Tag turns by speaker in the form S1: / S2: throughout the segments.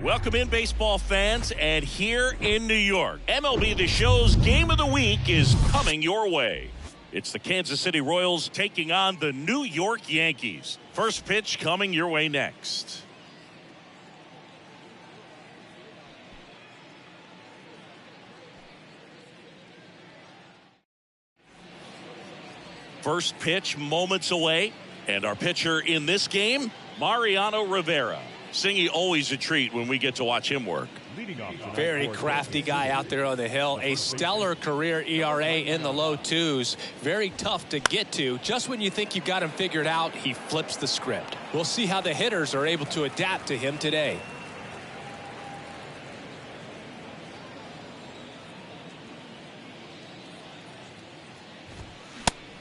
S1: Welcome in, baseball fans, and here in New York, MLB The Show's Game of the Week is coming your way. It's the Kansas City Royals taking on the New York Yankees. First pitch coming your way next. First pitch moments away, and our pitcher in this game, Mariano Rivera. Singy, always a treat when we get to watch him work.
S2: Very crafty guy out there on the hill. A stellar career ERA in the low twos. Very tough to get to. Just when you think you've got him figured out, he flips the script. We'll see how the hitters are able to adapt to him today.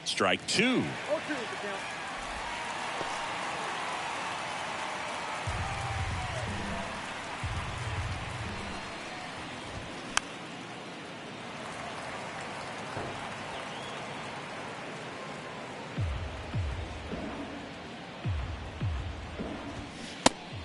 S1: Strike two.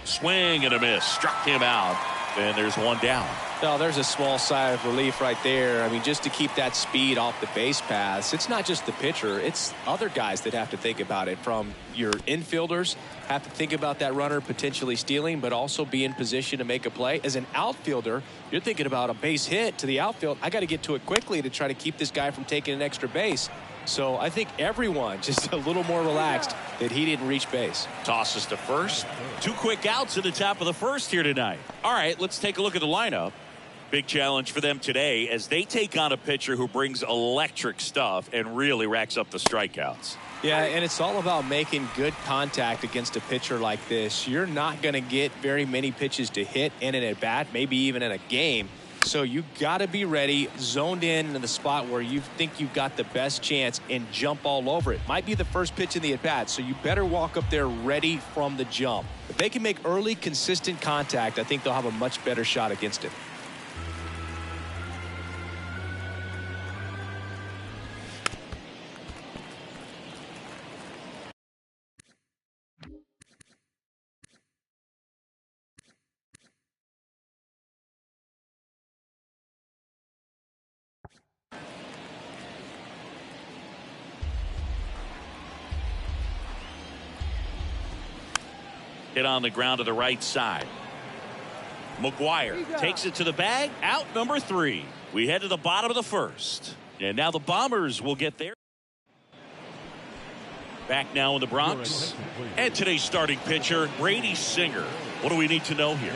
S1: Swing and a miss. Struck him out. And there's one down.
S2: No, there's a small sigh of relief right there. I mean, just to keep that speed off the base paths. It's not just the pitcher. It's other guys that have to think about it. From your infielders have to think about that runner potentially stealing, but also be in position to make a play. As an outfielder, you're thinking about a base hit to the outfield. I got to get to it quickly to try to keep this guy from taking an extra base. So I think everyone just a little more relaxed that he didn't reach base.
S1: Tosses to first. Two quick outs at the top of the first here tonight. All right, let's take a look at the lineup. Big challenge for them today as they take on a pitcher who brings electric stuff and really racks up the strikeouts.
S2: Yeah, and it's all about making good contact against a pitcher like this. You're not going to get very many pitches to hit in an at-bat, maybe even in a game. So you got to be ready, zoned in the spot where you think you've got the best chance and jump all over it. Might be the first pitch in the at-bat, so you better walk up there ready from the jump. If they can make early, consistent contact, I think they'll have a much better shot against it.
S1: Hit on the ground to the right side. McGuire takes it to the bag. Out number 3. We head to the bottom of the first. And now the Bombers will get there. Back now in the Bronx. And today's starting pitcher, Brady Singer. What do we need to know here?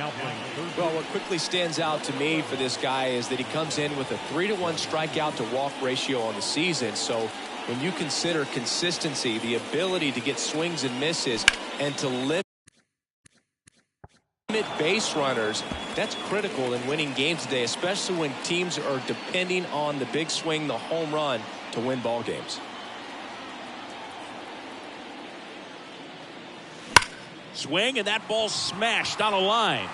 S2: Well, what quickly stands out to me for this guy is that he comes in with a 3-to-1 strikeout to walk ratio on the season. So when you consider consistency, the ability to get swings and misses, and to limit base runners, that's critical in winning games today, especially when teams are depending on the big swing, the home run, to win ball games.
S1: Swing, and that ball smashed on a line.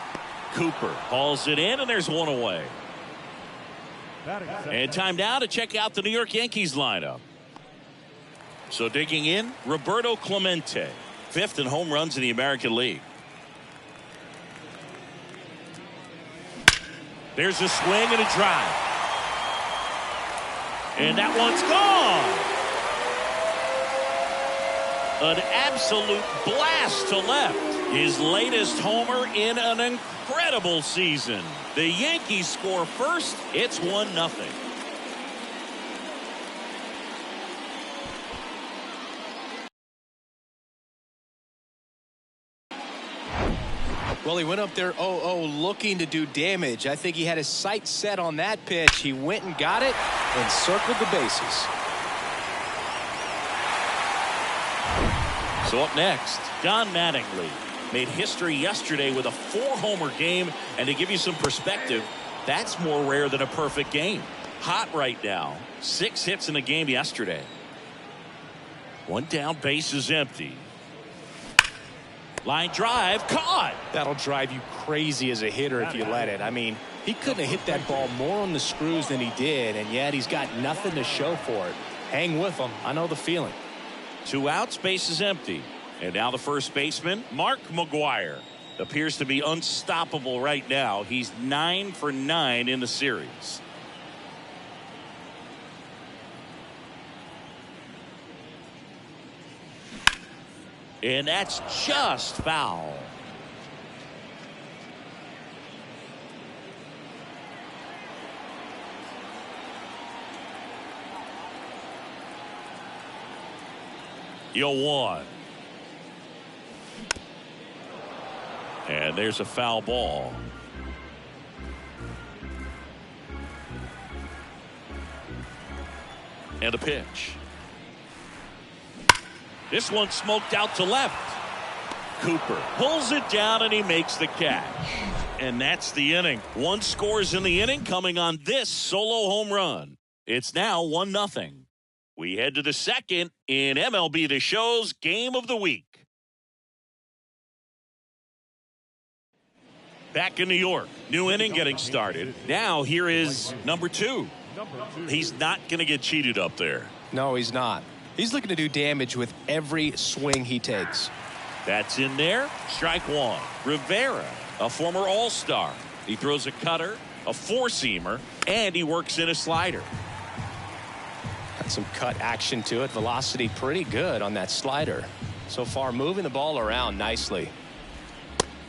S1: Cooper hauls it in, and there's one away. And time now to check out the New York Yankees lineup. So digging in, Roberto Clemente, 5th in home runs in the American League. There's a swing and a drive. And that one's gone. An absolute blast to left. His latest homer in an incredible season. The Yankees score first. It's 1-0.
S2: Well, he went up there 0-0 looking to do damage. I think he had his sights set on that pitch. He went and got it and circled the bases.
S1: So up next, Don Mattingly made history yesterday with a 4-homer game. And to give you some perspective, that's more rare than a perfect game. Hot right now. 6 hits in a game yesterday. One down, base is empty. Line drive, caught.
S2: That'll drive you crazy as a hitter if you let it. I mean, he couldn't have hit that ball more on the screws than he did, and yet he's got nothing to show for it. Hang with him. I know the feeling.
S1: 2 outs, base is empty. And now the first baseman, Mark McGuire. appears to be unstoppable right now. He's 9 for 9 in the series. And that's just foul. You'll one. And there's a foul ball. And a pitch. This one smoked out to left. Cooper pulls it down and he makes the catch. And that's the inning. 1 scores in the inning coming on this solo home run. It's now 1-0. We head to the second in MLB The Show's Game of the Week. Back in New York, new inning getting started. Now here is number 2. He's not going to get cheated up there.
S2: No, he's not. He's looking to do damage with every swing he takes.
S1: That's in there. Strike 1. Rivera, a former All-Star. He throws a cutter, a four-seamer, and he works in a slider.
S2: Got some cut action to it. Velocity pretty good on that slider. So far, moving the ball around nicely.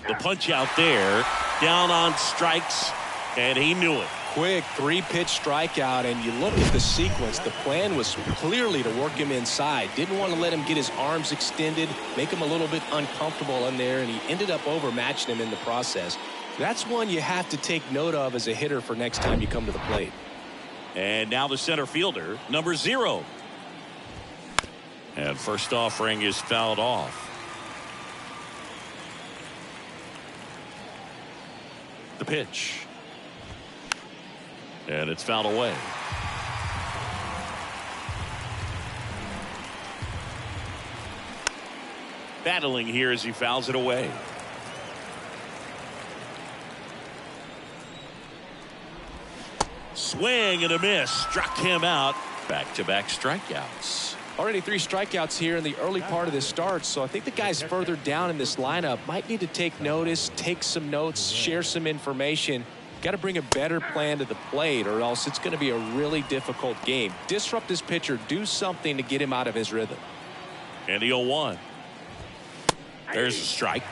S1: The punch out there, down on strikes, and he knew it.
S2: Quick 3-pitch strikeout, and you look at the sequence. The plan was clearly to work him inside. Didn't want to let him get his arms extended, make him a little bit uncomfortable in there, and he ended up overmatching him in the process. That's one you have to take note of as a hitter for next time you come to the plate.
S1: And now the center fielder, number 0. And first offering is fouled off. The pitch. And it's fouled away. Battling here as he fouls it away. Swing and a miss. Struck him out. Back-to-back strikeouts.
S2: Already 3 strikeouts here in the early part of this start, so I think the guys further down in this lineup might need to take notice, take some notes, share some information. Got to bring a better plan to the plate, or else it's going to be a really difficult game. Disrupt this pitcher, do something to get him out of his rhythm.
S1: And the 0-1. There's a strike.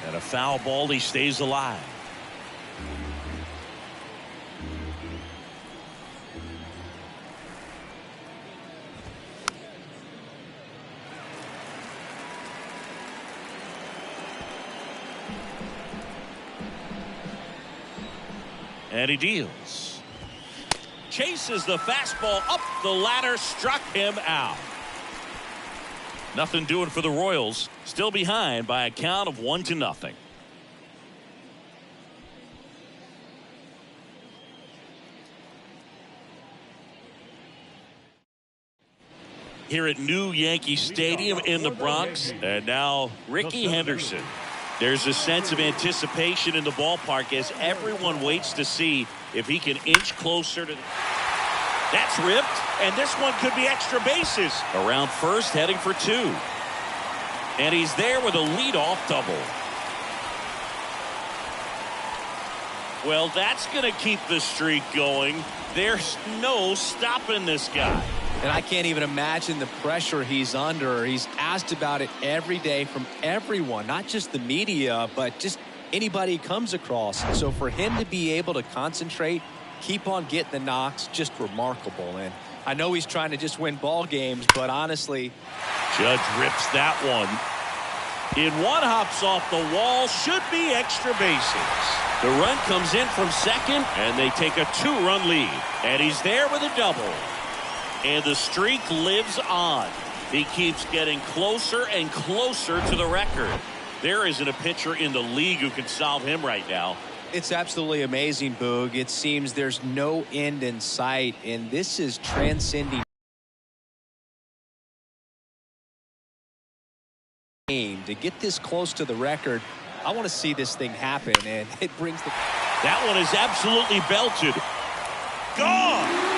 S1: And a foul ball, he stays alive. And he deals. Chases the fastball up the ladder, struck him out. Nothing doing for the Royals. Still behind by a count of 1-0. Here at new Yankee Stadium in the Bronx. And now Rickey Henderson. There's a sense of anticipation in the ballpark as everyone waits to see if he can inch closer to. That's ripped, and this one could be extra bases. Around first, heading for 2. And he's there with a leadoff double. Well, that's going to keep the streak going. There's no stopping this guy.
S2: And I can't even imagine the pressure he's under. He's asked about it every day from everyone, not just the media, but just anybody he comes across. And so for him to be able to concentrate, keep on getting the knocks, just remarkable. And I know he's trying to just win ball games, but honestly.
S1: Judge rips that one. In one, hops off the wall, should be extra bases. The run comes in from second, and they take a 2-run lead. And he's there with a double. And the streak lives on. He keeps getting closer and closer to the record. There isn't a pitcher in the league who can solve him right now.
S2: It's absolutely amazing, Boog. It seems there's no end in sight, and this is transcending game. To get this close to the record, I want to see this thing happen, and it brings the.
S1: That one is absolutely belted. Gone!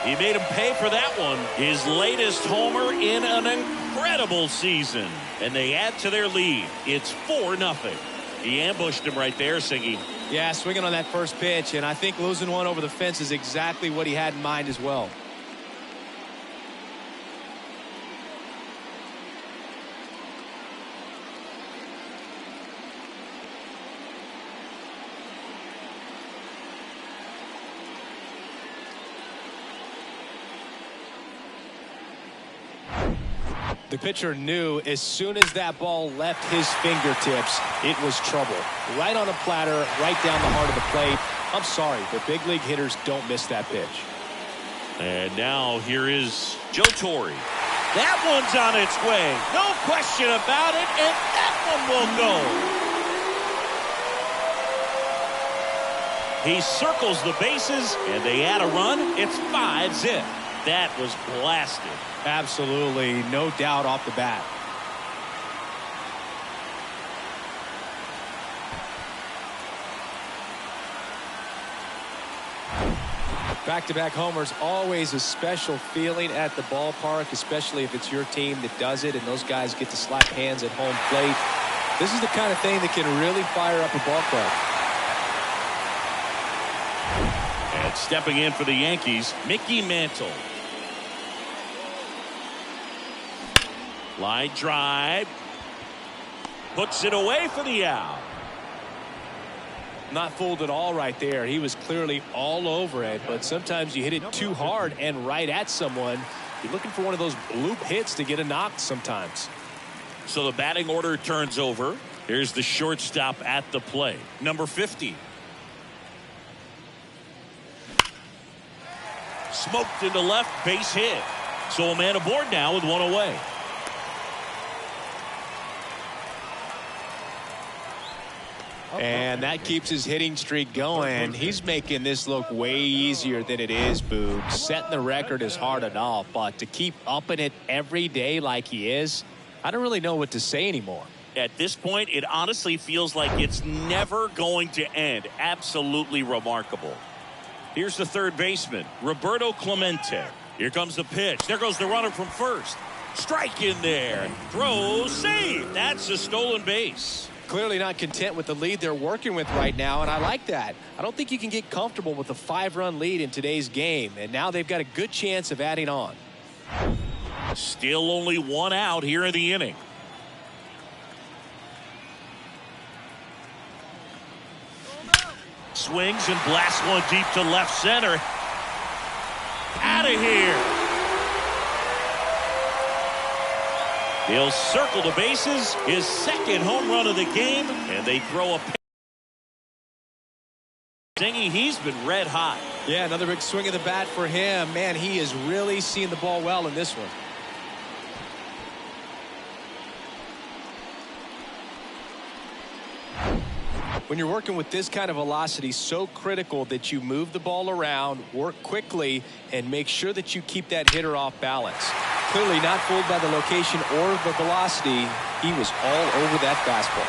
S1: He made him pay for that one. His latest homer in an incredible season. And they add to their lead. It's 4-0. He ambushed him right there, Siggy.
S2: Yeah, swinging on that first pitch, and I think losing one over the fence is exactly what he had in mind as well. The pitcher knew as soon as that ball left his fingertips, it was trouble. Right on a platter, right down the heart of the plate. I'm sorry, the big league hitters don't miss that pitch.
S1: And now here is Joe Torre. That one's on its way. No question about it, and that one will go. He circles the bases, and they add a run. It's 5-zip. That was blasted.
S2: Absolutely, no doubt off the bat. Back-to-back homers, always a special feeling at the ballpark, especially if it's your team that does it and those guys get to slap hands at home plate. This is the kind of thing that can really fire up a ball club.
S1: And stepping in for the Yankees, Mickey Mantle. Line drive. Puts it away for the out.
S2: Not fooled at all right there. He was clearly all over it, but sometimes you hit it too hard and right at someone. You're looking for one of those bloop hits to get a knock sometimes.
S1: So the batting order turns over. Here's the shortstop at the plate, number 50. Smoked into left, base hit. So a man aboard now with one away.
S2: And that keeps his hitting streak going. He's making this look way easier than it is, Boog. Setting the record is hard enough, but to keep upping it every day like he is, I don't really know what to say anymore.
S1: At this point, it honestly feels like it's never going to end. Absolutely remarkable. Here's the third baseman, Roberto Clemente. Here comes the pitch. There goes the runner from first. Strike in there. Throw, save. That's a stolen base.
S2: Clearly not content with the lead they're working with right now, and I like that. I don't think you can get comfortable with a 5-run lead in today's game, and now they've got a good chance of adding on.
S1: Still only one out here in the inning. Swings and blasts one deep to left center. Out of here. He'll circle the bases, his second home run of the game, and they throw a Zingy, he's been red hot.
S2: Yeah, another big swing of the bat for him. Man, he is really seeing the ball well in this one. When you're working with this kind of velocity, so critical that you move the ball around, work quickly, and make sure that you keep that hitter off balance. Clearly not fooled by the location or the velocity. He was all over that fastball.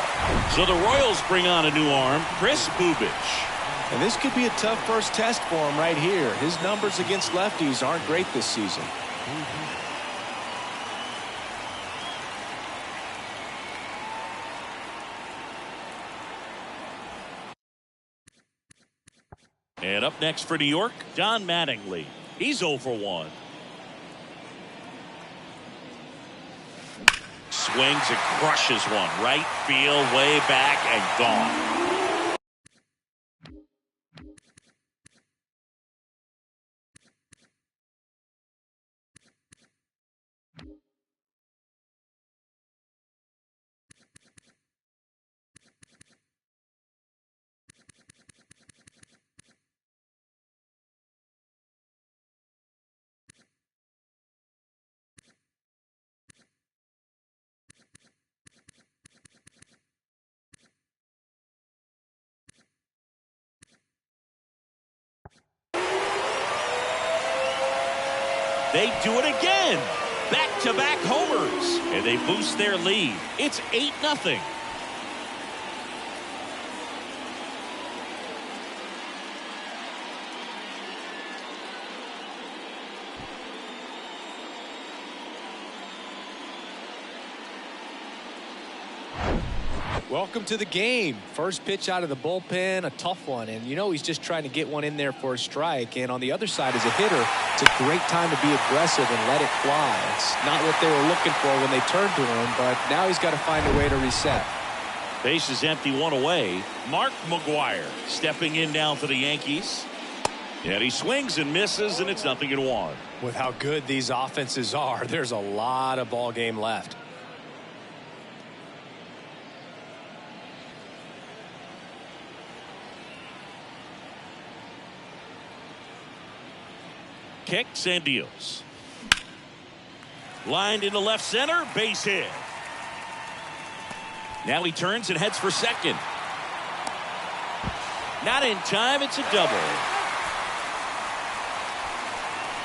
S1: So the Royals bring on a new arm, Chris Bubich.
S2: And this could be a tough first test for him right here. His numbers against lefties aren't great this season.
S1: And up next for New York, Don Mattingly. He's 0 for 1. Swings and crushes one. Right field, way back, and gone. They do it again. Back-to-back homers. And they boost their lead. It's 8-0.
S2: Welcome to the game. First pitch out of the bullpen, a tough one. And, you know, he's just trying to get one in there for a strike. And on the other side, as a hitter, it's a great time to be aggressive and let it fly. It's not what they were looking for when they turned to him, but now he's got to find a way to reset.
S1: Base is empty, one away. Mark McGwire stepping in now for the Yankees. And he swings and misses, and it's 0-1.
S2: With how good these offenses are, there's a lot of ball game left.
S1: Kicks and deals. Lined into left center, base hit. Now he turns and heads for second. Not in time, it's a double.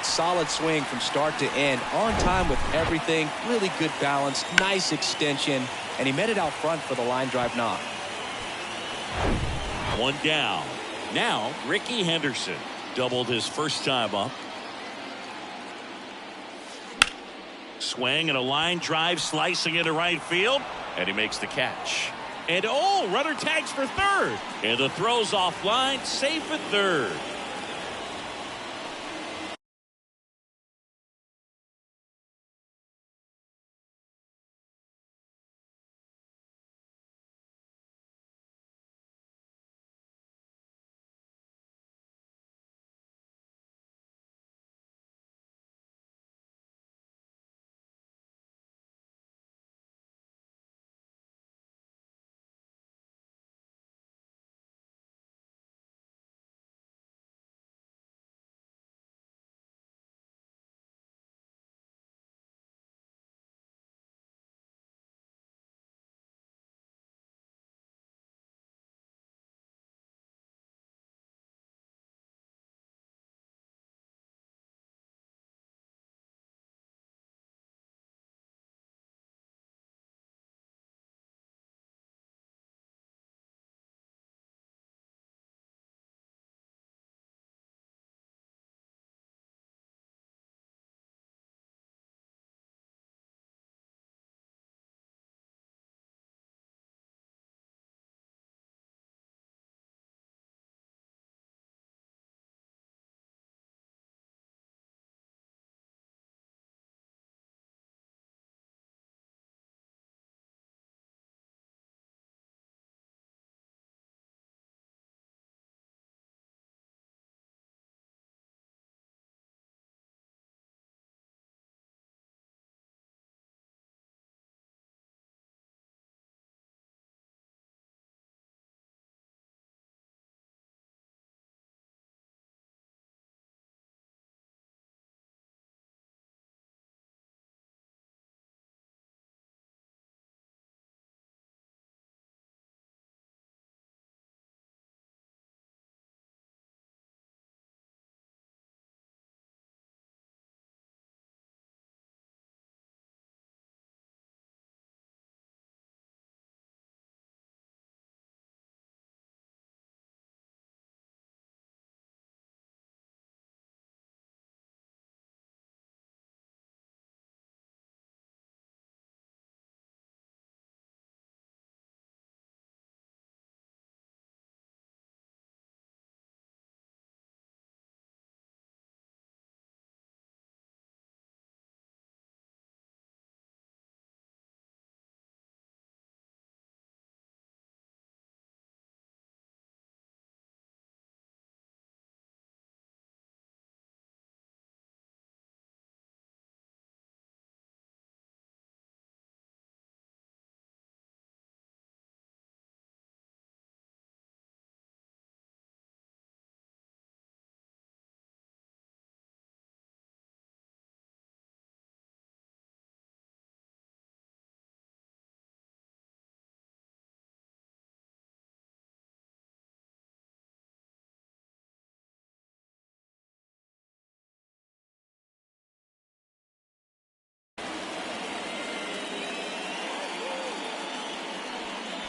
S2: Solid swing from start to end, on time with everything, really good balance, nice extension, and he met it out front for the line drive knock.
S1: One down. Now Ricky Henderson doubled his first time up. Swing and a line drive slicing into right field, and he makes the catch. And oh, runner tags for third, and the throw's offline, safe at third.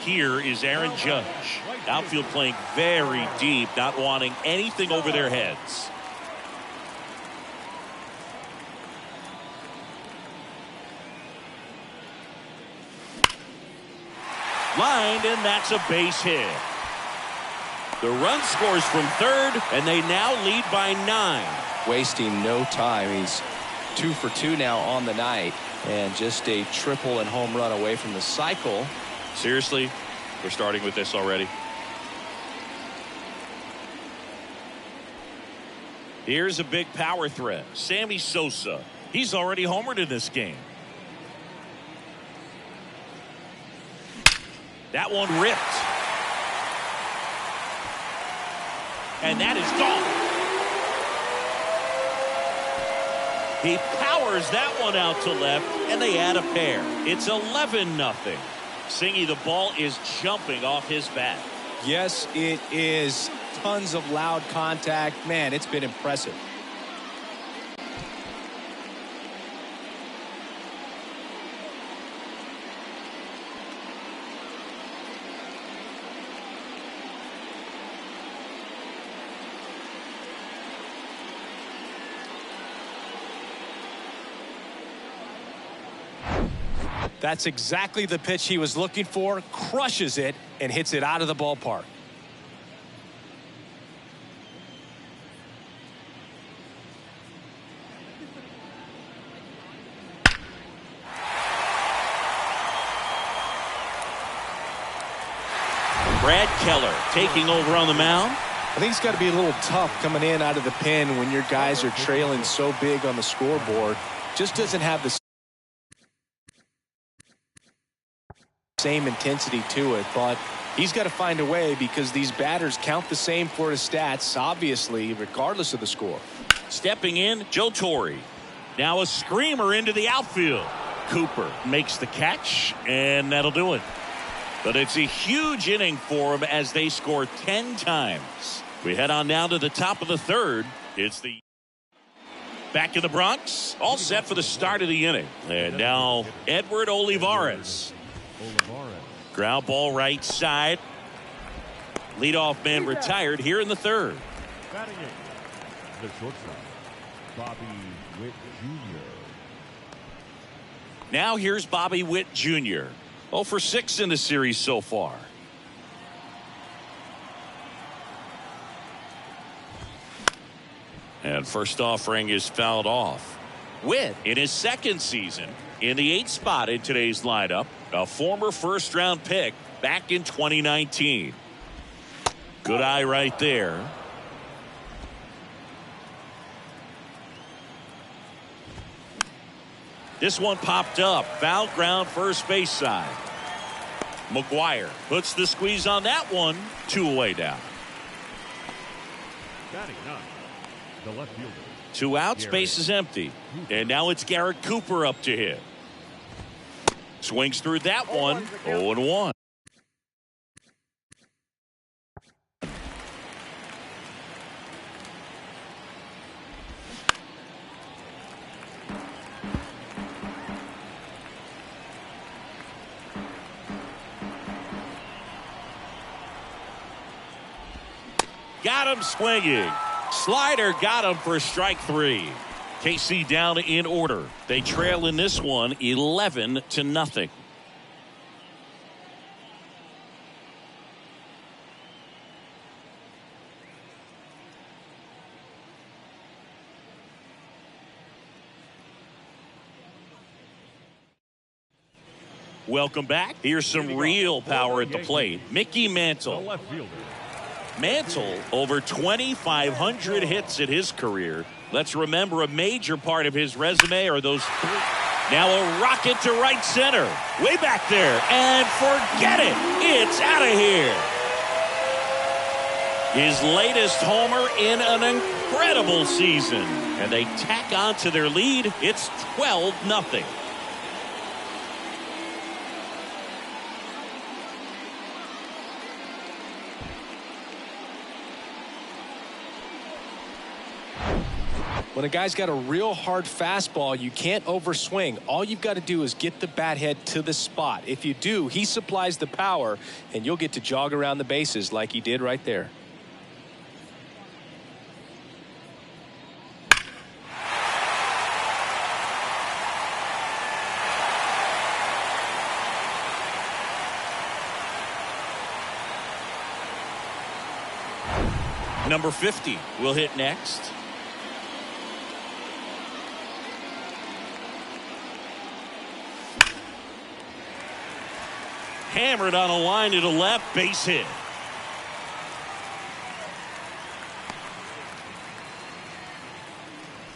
S1: Here is Aaron Judge. Outfield playing very deep, not wanting anything over their heads. Lined, and that's a base hit. The run scores from third, and they now lead by 9.
S2: Wasting no time. He's 2 for 2 now on the night, and just a triple and home run away from the cycle.
S1: Seriously, we're starting with this already. Here's a big power threat. Sammy Sosa. He's already homered in this game. That one ripped. And that is gone. He powers that one out to left, and they add a pair. It's 11-0. Singy, the ball is jumping off his bat.
S2: Yes, it is. Tons of loud contact. Man, it's been impressive. That's exactly the pitch he was looking for. Crushes it and hits it out of the ballpark.
S1: Brad Keller taking over on the mound.
S2: I think it's got to be a little tough coming in out of the pen when your guys are trailing so big on the scoreboard. Just doesn't have the same intensity to it, but he's got to find a way because these batters count the same for his stats, obviously, regardless of the score.
S1: Stepping in, Joe Torre. Now a screamer into the outfield. Cooper makes the catch, and that'll do it. But it's a huge inning for him as they score 10 times. We head on down to the top of the third. It's the back in the Bronx, all set for the start of the inning. And now Edward Olivares. Ground ball right side. Leadoff man retired here in the third.
S3: Batting it, the shortstop, Bobby Witt Jr.
S1: Now here's Bobby Witt Jr. 0 for 6 in the series so far. And first offering is fouled off. Witt in his second season in the 8th spot in today's lineup. A former first-round pick back in 2019. Good eye right there. This one popped up. Foul ground first base side. McGuire puts the squeeze on that one. 2 away down.
S3: Batting nine, the left fielder.
S1: 2 outs, base is empty. And now it's Garrett Cooper up to hit. Swings through that one. 0-1. Got him swinging. Slider got him for strike 3. KC down in order. They trail in this one 11-0. Welcome back. Here's some real power at the plate. Mickey
S3: The
S1: Mantle.
S3: left fielder.
S1: Mantle over 2,500 hits in his career. Let's remember a major part of his resume are those 3. Now a rocket to right center. Way back there. And forget it. It's out of here. His latest homer in an incredible season. And they tack on to their lead. It's 12-0.
S2: When a guy's got a real hard fastball, you can't overswing. All you've got to do is get the bat head to the spot. If you do, he supplies the power, and you'll get to jog around the bases like he did right there.
S1: Number 50 will hit next. Hammered on a line to the left, base hit.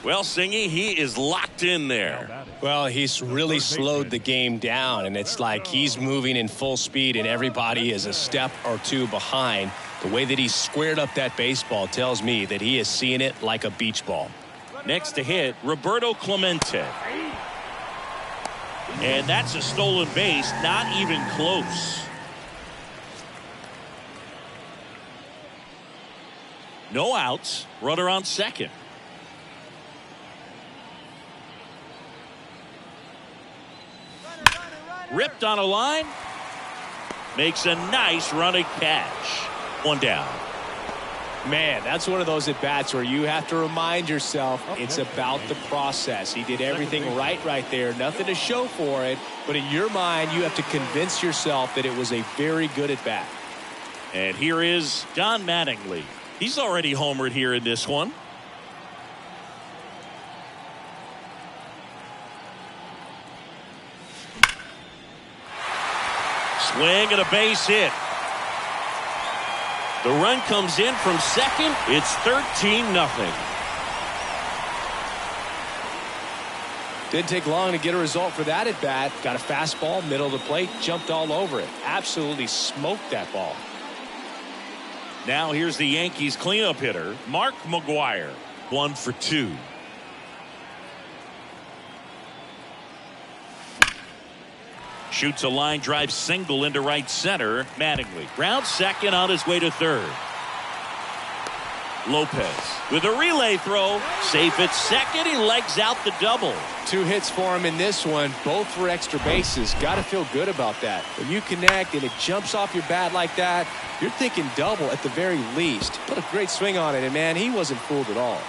S1: Well, Singy, he is locked in there.
S4: Well, he's really slowed the game down, and it's like he's moving in full speed, and everybody is a step or two behind. The way that he squared up that baseball tells me that he is seeing it like a beach ball.
S1: Next to hit, Roberto Clemente. And that's a stolen base, not even close. No outs, runner on second. Ripped on a line. Makes a nice running catch. One down.
S2: Man, that's one of those at-bats where you have to remind yourself it's about the process. He did everything right there. Nothing to show for it. But in your mind, you have to convince yourself that it was a very good at-bat.
S1: And here is Don Mattingly. He's already homered here in this one. Swing and a base hit. The run comes in from second. It's 13-0.
S2: Didn't take long to get a result for that at bat. Got a fastball, middle of the plate, jumped all over it. Absolutely smoked that ball.
S1: Now here's the Yankees cleanup hitter, Mark McGwire. 1 for 2. Shoots a line drive single into right center. Mattingly rounds second on his way to third. Lopez with a relay throw. Safe at second. He legs out the double.
S2: 2 hits for him in this one. Both for extra bases. Got to feel good about that. When you connect and it jumps off your bat like that, you're thinking double at the very least. Put a great swing on it, and man, he wasn't fooled at all.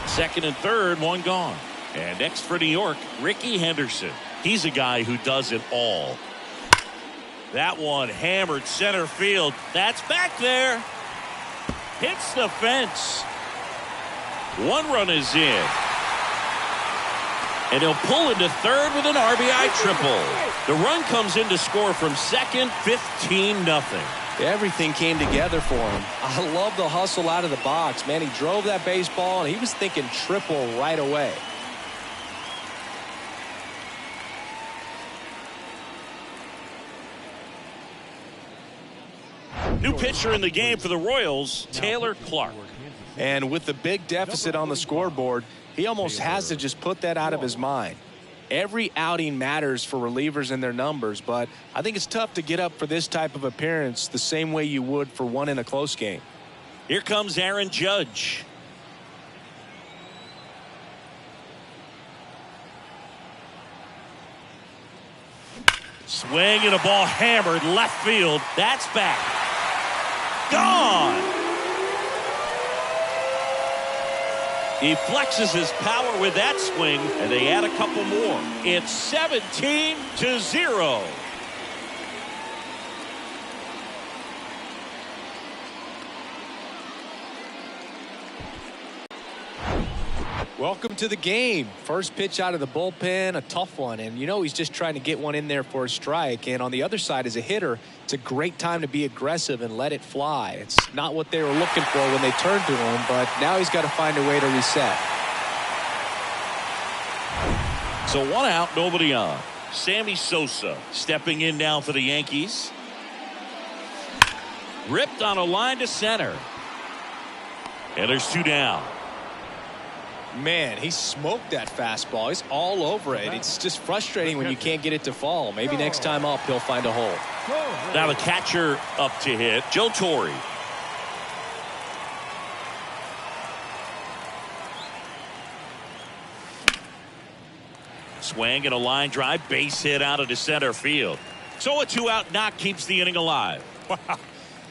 S1: Second and third, one gone. And next for New York, Ricky Henderson. He's a guy who does it all. That one hammered center field. That's back there. Hits the fence. 1 run is in. And he'll pull into third with an RBI triple. The run comes in to score from second, 15-0.
S2: Everything came together for him. I love the hustle out of the box. Man, he drove that baseball, and he was thinking triple right away.
S1: New pitcher in the game for the Royals, Taylor Clark.
S2: And with the big deficit on the scoreboard, he almost has to just put that out of his mind. Every outing matters for relievers and their numbers, but I think it's tough to get up for this type of appearance the same way you would for one in a close game.
S1: Here comes Aaron Judge. Swing and a ball hammered left field. That's back. Gone. He flexes his power with that swing, and they add a couple more. It's 17-0.
S2: Welcome to the game. First pitch out of the bullpen, a tough one. And you know he's just trying to get one in there for a strike. And on the other side, as a hitter, it's a great time to be aggressive and let it fly. It's not what they were looking for when they turned to him, but now he's got to find a way to reset.
S1: So 1 out, nobody on. Sammy Sosa stepping in now for the Yankees. Ripped on a line to center. And there's 2 down.
S2: Man, he smoked that fastball. He's all over it. It's just frustrating when you can't get it to fall. Maybe next time up he'll find a hole.
S1: Now the catcher up to hit, Joe Torre. Swing and a line drive, base hit out of the center field. So a 2-out knock keeps the inning alive.
S2: Wow.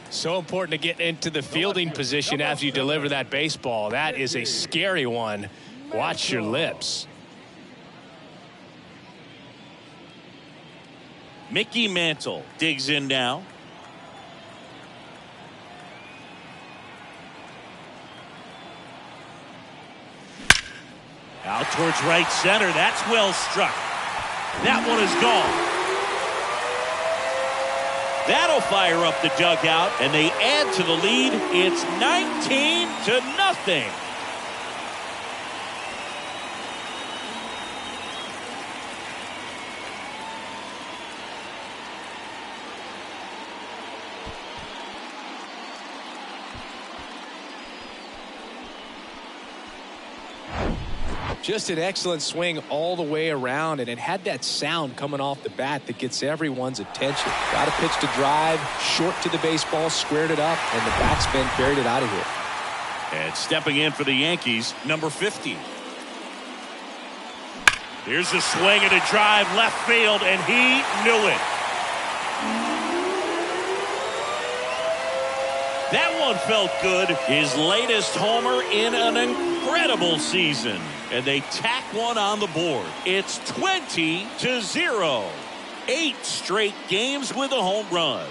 S2: So important to get into the fielding position after you deliver that baseball. That is a scary one. Watch your lips.
S1: Mickey Mantle digs in now. Out towards right center. That's well struck. That one is gone. That'll fire up the dugout, and they add to the lead. It's 19-0.
S2: Just an excellent swing all the way around, and it had that sound coming off the bat that gets everyone's attention. Got a pitch to drive, short to the baseball, squared it up, and the batsman carried it out of here.
S1: And stepping in for the Yankees, number 50. Here's a swing and a drive left field, and he knew it. That one felt good. His latest homer in an incredible season. And they tack one on the board. It's 20-0. 8 straight games with a home run.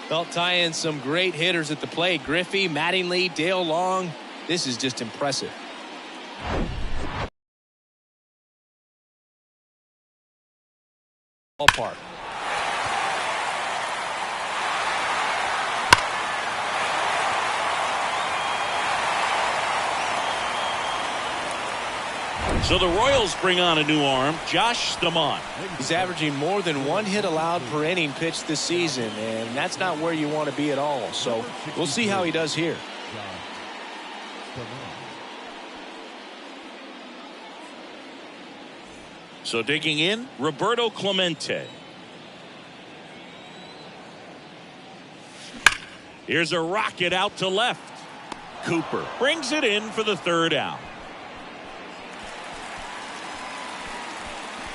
S2: They'll tie in some great hitters at the plate. Griffey, Mattingly, Dale Long. This is just impressive. Ballpark.
S1: So the Royals bring on a new arm, Josh Stamont.
S2: He's averaging more than 1 hit allowed per inning pitched this season, and that's not where you want to be at all. So we'll see how he does here.
S1: So digging in, Roberto Clemente. Here's a rocket out to left. Cooper brings it in for the 3rd out.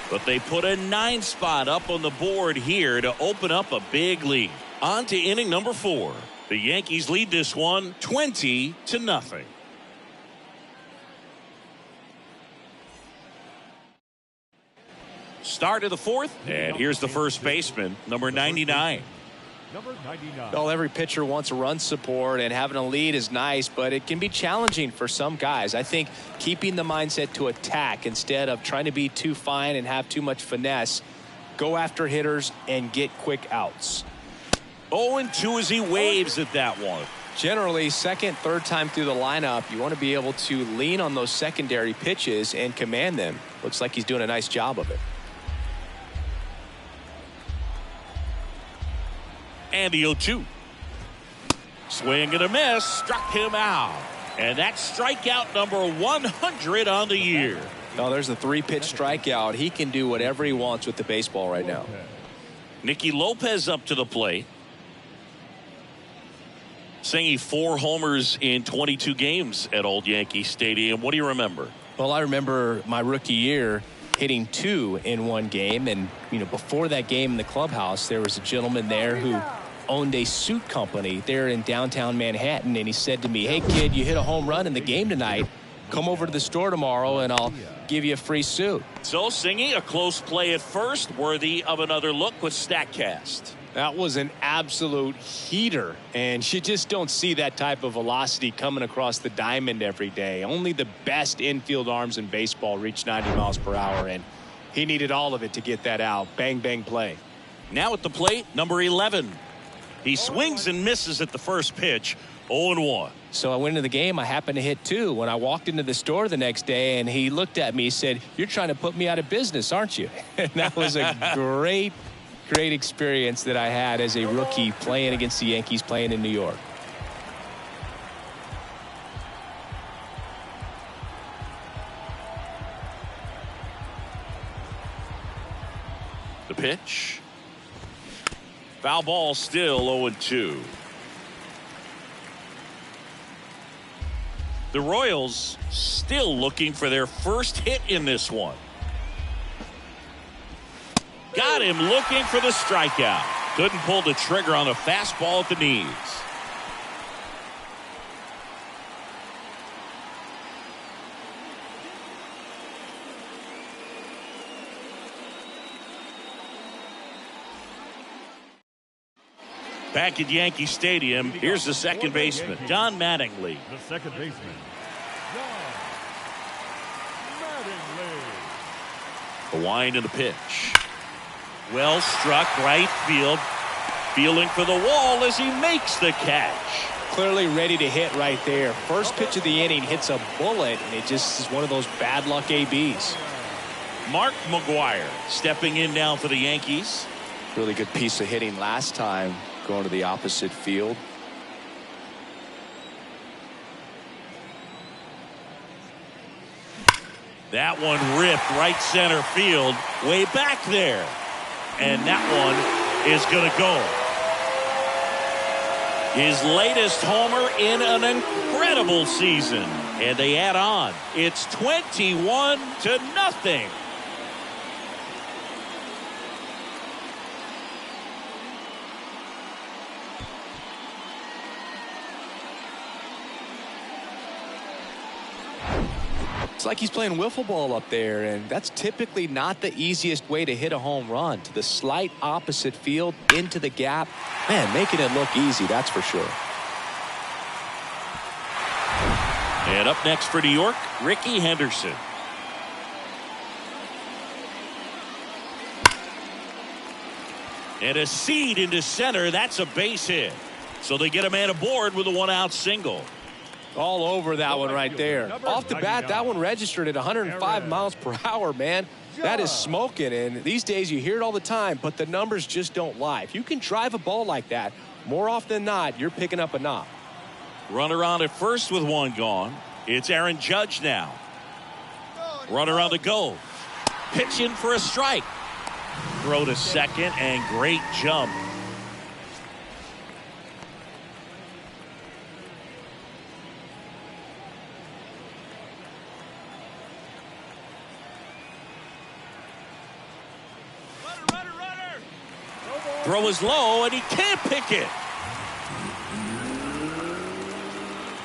S1: But they put a 9 spot up on the board here to open up a big lead. On to inning number 4. The Yankees lead this one 20-0. Start of the 4th, and here's the first baseman, number 99.
S3: Number 99.
S2: Well, every pitcher wants run support, and having a lead is nice, but it can be challenging for some guys. I think keeping the mindset to attack instead of trying to be too fine and have too much finesse, go after hitters and get quick outs.
S1: 0-2 as he waves at that one.
S2: Generally, second, third time through the lineup, you want to be able to lean on those secondary pitches and command them. Looks like he's doing a nice job of it.
S1: And the 0-2. Swing and a miss. Struck him out. And that's strikeout number 100 on the year.
S2: Oh, there's a 3-pitch strikeout. He can do whatever he wants with the baseball right now.
S1: Nicky Lopez up to the plate. Singing 4 homers in 22 games at Old Yankee Stadium. What do you remember?
S2: Well, I remember my rookie year hitting 2 in one game. And, before that game in the clubhouse, there was a gentleman there who owned a suit company there in downtown Manhattan. And he said to me, "Hey, kid, you hit a home run in the game tonight. Come over to the store tomorrow and I'll give you a free suit."
S1: So, Singy, a close play at first, worthy of another look with StatCast.
S2: That was an absolute heater, and you just don't see that type of velocity coming across the diamond every day. Only the best infield arms in baseball reach 90 miles per hour, and he needed all of it to get that out. Bang, bang play.
S1: Now at the plate, number 11. He swings and misses at the first pitch, 0-1.
S2: So I went into the game. I happened to hit 2. When I walked into the store the next day, and he looked at me, he said, "You're trying to put me out of business, aren't you?" And that was a great experience that I had as a rookie playing against the Yankees, playing in New York.
S1: The pitch. Foul ball, still 0-2. The Royals still looking for their first hit in this one. Got him looking for the strikeout. Couldn't pull the trigger on the fastball at the knees. Back at Yankee Stadium, here's the second baseman, John Mattingly.
S3: The second baseman, John Mattingly.
S1: The wind and the pitch. Well struck, right field. Feeling for the wall as he makes the catch.
S2: Clearly ready to hit right there. First pitch of the inning hits a bullet, and it just is one of those bad luck ABs.
S1: Mark McGwire stepping in now for the Yankees.
S2: Really good piece of hitting last time, going to the opposite field.
S1: That one ripped right center field, way back there. And that one is going to go. His latest homer in an incredible season. And they add on. It's 21-0.
S2: It's like he's playing wiffle ball up there, and that's typically not the easiest way to hit a home run. To the slight opposite field, into the gap. Man, making it look easy, that's for sure.
S1: And up next for New York, Ricky Henderson. And a seed into center. That's a base hit. So they get a man aboard with a one-out single.
S2: All over that one right there. Off the bat, that one registered at 105 miles per hour, man. That is smoking, and these days you hear it all the time, but the numbers just don't lie. If you can drive a ball like that, more often than not, you're picking up a knock.
S1: Runner on at first with one gone. It's Aaron Judge now. Runner on the go. Pitching for a strike. Throw to second, and great jump. Throw is low, and he can't pick it.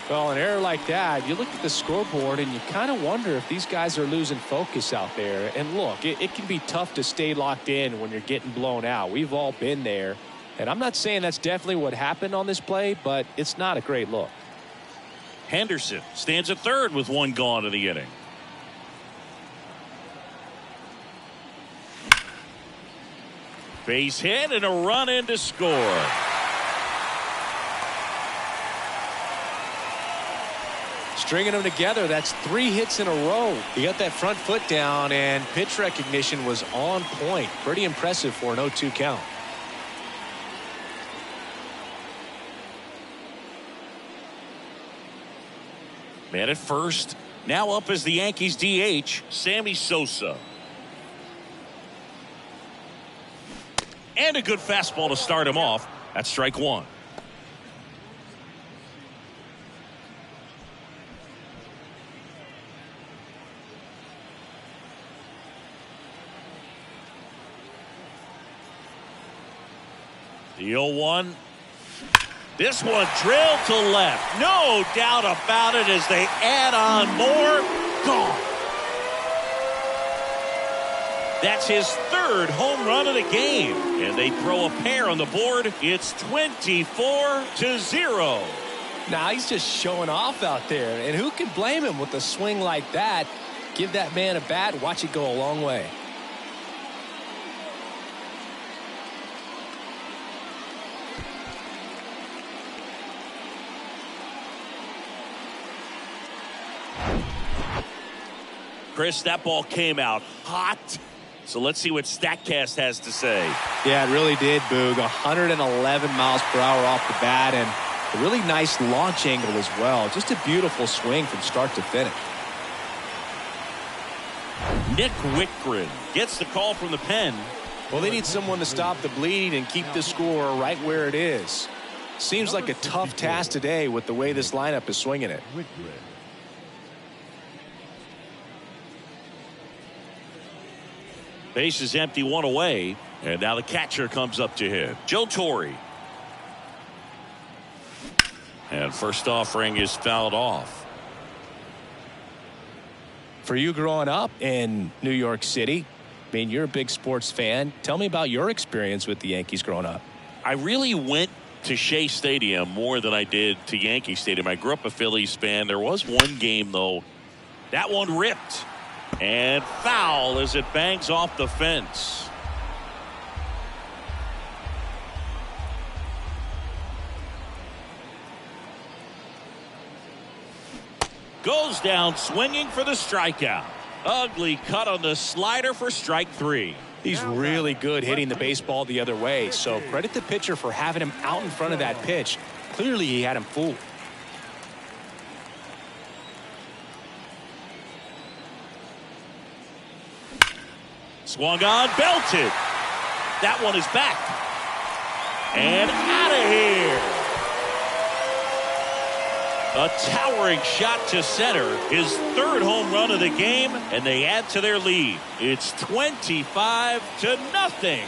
S2: Well, an error like that, you look at the scoreboard and you kind of wonder if these guys are losing focus out there. And look, it can be tough to stay locked in when you're getting blown out. We've all been there. And I'm not saying that's definitely what happened on this play, but it's not a great look.
S1: Henderson stands at third with one gone in the inning. Base hit and a run in to score.
S2: Stringing them together, that's 3 hits in a row. He got that front foot down, and pitch recognition was on point. Pretty impressive for an 0-2 count.
S1: Man at first. Now up as the Yankees DH, Sammy Sosa. And a good fastball to start him off. That's strike one. The 0-1. This one drilled to left. No doubt about it as they add on more. Gone. That's his third home run of the game. And they throw a pair on the board. It's 24-0.
S2: Now he's just showing off out there. And who can blame him with a swing like that? Give that man a bat, watch it go a long way.
S1: Chris, that ball came out hot. So let's see what StatCast has to say.
S2: Yeah, it really did, Boog. 111 miles per hour off the bat, and a really nice launch angle as well. Just a beautiful swing from start to finish.
S1: Nick Wickren gets the call from the pen.
S2: Well, they need someone to stop the bleeding and keep the score right where it is. Seems like a tough task today with the way this lineup is swinging it.
S1: Base is empty, one away. And now the catcher comes up to him. Joe Torre. And first offering is fouled off.
S2: For you growing up in New York City, I mean, you're a big sports fan. Tell me about your experience with the Yankees growing up.
S1: I really went to Shea Stadium more than I did to Yankee Stadium. I grew up a Phillies fan. There was one game, though. That one ripped. And foul as it bangs off the fence. Goes down swinging for the strikeout. Ugly cut on the slider for strike 3.
S2: He's really good hitting the baseball the other way, so credit the pitcher for having him out in front of that pitch. Clearly he had him fooled.
S1: Swung on, belted. That one is back. And out of here. A towering shot to center, his 3rd home run of the game, and they add to their lead. It's 25-0.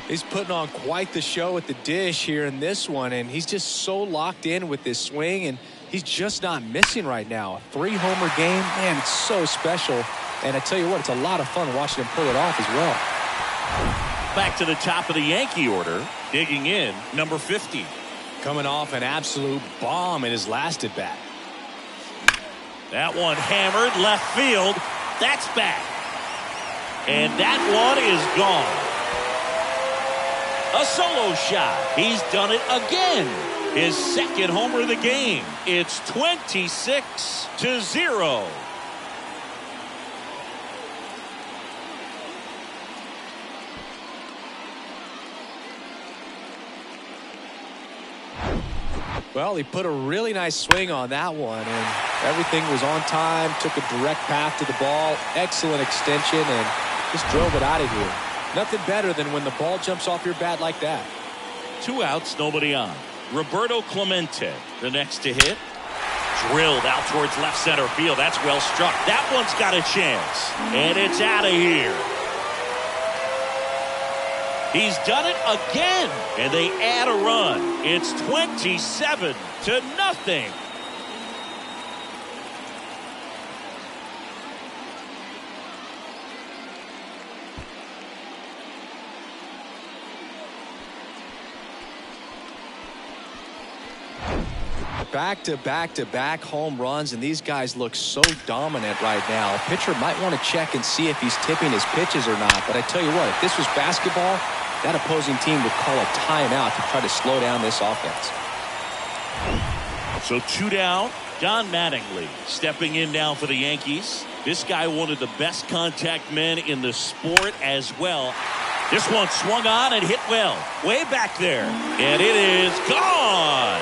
S2: He's putting on quite the show at the dish here in this one, and he's just so locked in with this swing, and he's just not missing right now. A 3-homer game, man, it's so special. And I tell you what, it's a lot of fun watching him pull it off as well.
S1: Back to the top of the Yankee order, digging in, number 50.
S2: Coming off an absolute bomb in his last at bat.
S1: That one hammered left field. That's back. And that one is gone. A solo shot. He's done it again. His 2nd homer of the game. It's 26-0.
S2: Well, he put a really nice swing on that one, and everything was on time, took a direct path to the ball, excellent extension, and just drove it out of here. Nothing better than when the ball jumps off your bat like that.
S1: 2 outs, nobody on. Roberto Clemente, the next to hit. Drilled out towards left center field. That's well struck. That one's got a chance. And it's out of here. He's done it again. And they add a run. It's 27-0.
S2: Back-to-back-to-back home runs, and these guys look so dominant right now. A pitcher might want to check and see if he's tipping his pitches or not, but I tell you what, if this was basketball, that opposing team would call a timeout to try to slow down this offense.
S1: So 2 down. Don Mattingly stepping in now for the Yankees. This guy, one of the best contact men in the sport as well. This one swung on and hit well. Way back there. And it is gone.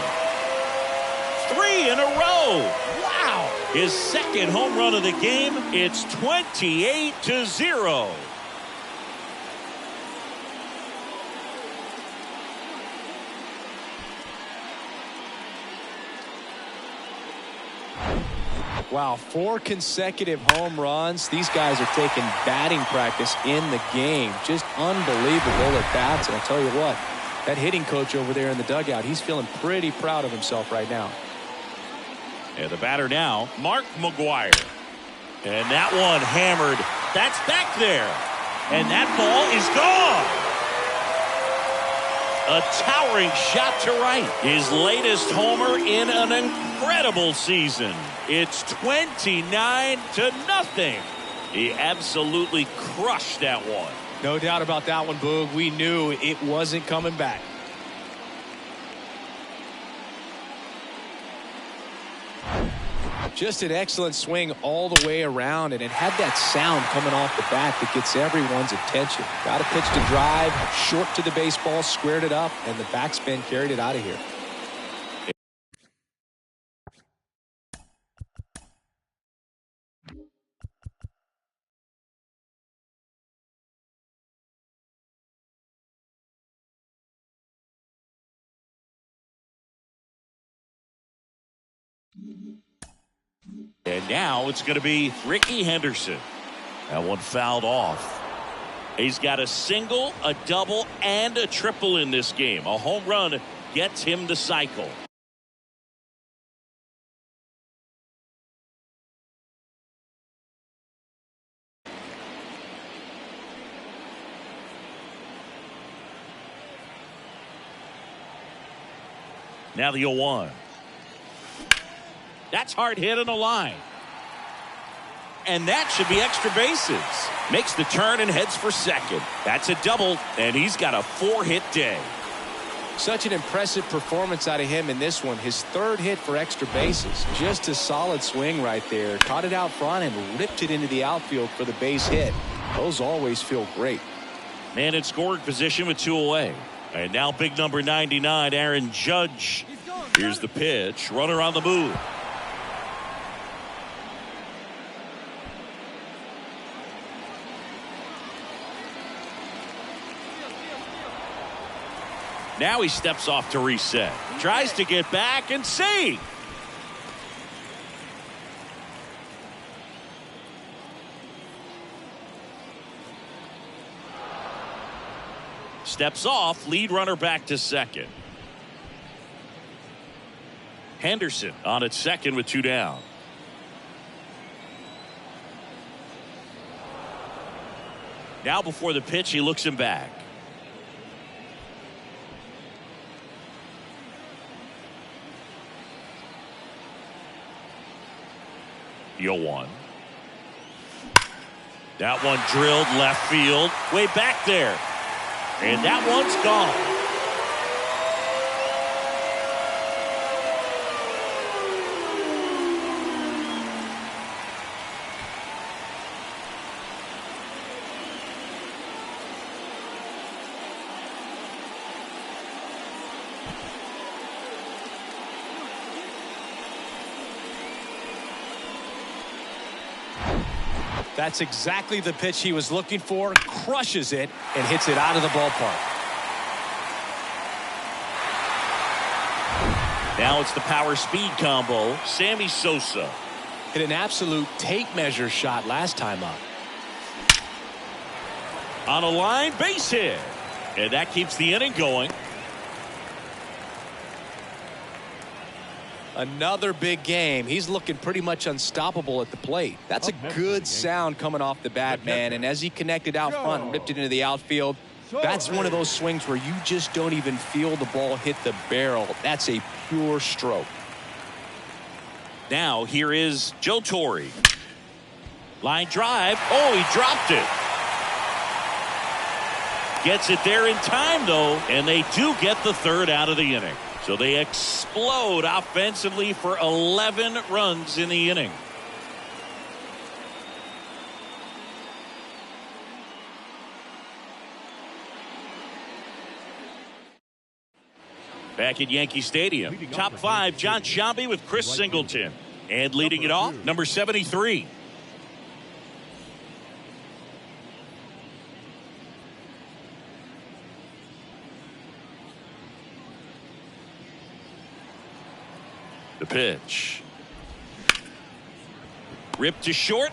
S1: 3 in a row. Wow. His 2nd home run of the game. It's 28-0.
S2: Wow, 4 consecutive home runs. These guys are taking batting practice in the game. Just unbelievable at bats. And I tell you what, that hitting coach over there in the dugout, he's feeling pretty proud of himself right now.
S1: And the batter now, Mark McGwire. And that one hammered. That's back there. And that ball is gone. A towering shot to right. His latest homer in an incredible season. It's 29-0. He absolutely crushed that one.
S2: No doubt about that one, Boog. We knew it wasn't coming back. Just an excellent swing all the way around, and it had that sound coming off the bat that gets everyone's attention. Got a pitch to drive, short to the baseball, squared it up, and the backspin carried it out of here.
S1: And now it's going to be Ricky Henderson. That one fouled off. He's got a single, a double, and a triple in this game. A home run gets him the cycle. Now the 0-1. That's hard hit on the line. And that should be extra bases. Makes the turn and heads for second. That's a double, and he's got a 4-hit day.
S2: Such an impressive performance out of him in this one. His 3rd hit for extra bases. Just a solid swing right there. Caught it out front and ripped it into the outfield for the base hit. Those always feel great.
S1: Man in scoring position with 2 away. And now big number 99, Aaron Judge. Here's the pitch. Runner on the move. Now he steps off to reset. Tries to get back and see. Steps off, lead runner back to second. Henderson on at second with 2 down. Now before the pitch, he looks him back. The 0-1. That one drilled left field, way back there. And that one's gone.
S2: That's exactly the pitch he was looking for. Crushes it and hits it out of the ballpark.
S1: Now it's the power speed combo. Sammy Sosa.
S2: Hit an absolute tape measure shot last time up.
S1: On a line, base hit. And that keeps the inning going.
S2: Another big game. He's looking pretty much unstoppable at the plate. That's a good sound coming off the bat, man. And as he connected out front and ripped it into the outfield, that's one of those swings where you just don't even feel the ball hit the barrel. That's a pure stroke.
S1: Now here is Joe Torre. Line drive. Oh, he dropped it. Gets it there in time, though, and they do get the 3rd out of the inning. So they explode offensively for 11 runs in the inning. Back at Yankee Stadium, top 5, John Sciambi with Chris Singleton. And leading it off, number 73. The pitch. Ripped to short.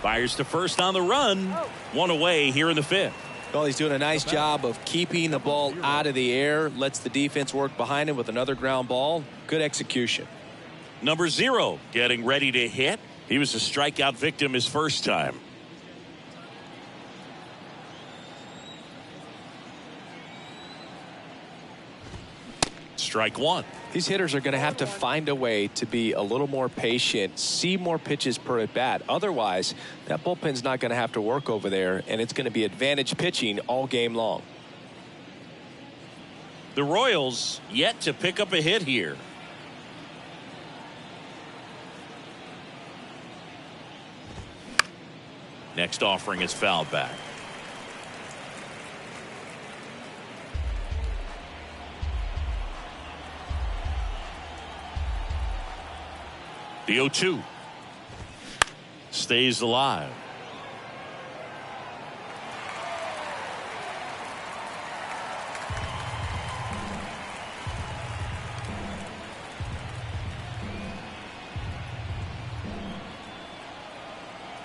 S1: Fires to first on the run. 1 away here in the 5th.
S2: Well, he's doing a nice job of keeping the ball out of the air. Lets the defense work behind him with another ground ball. Good execution.
S1: Number 0 getting ready to hit. He was a strikeout victim his first time. Strike 1.
S2: These hitters are going to have to find a way to be a little more patient, see more pitches per at bat. Otherwise, that bullpen's not going to have to work over there, and it's going to be advantage pitching all game long.
S1: The Royals yet to pick up a hit here. Next offering is fouled back. The 0-2 stays alive.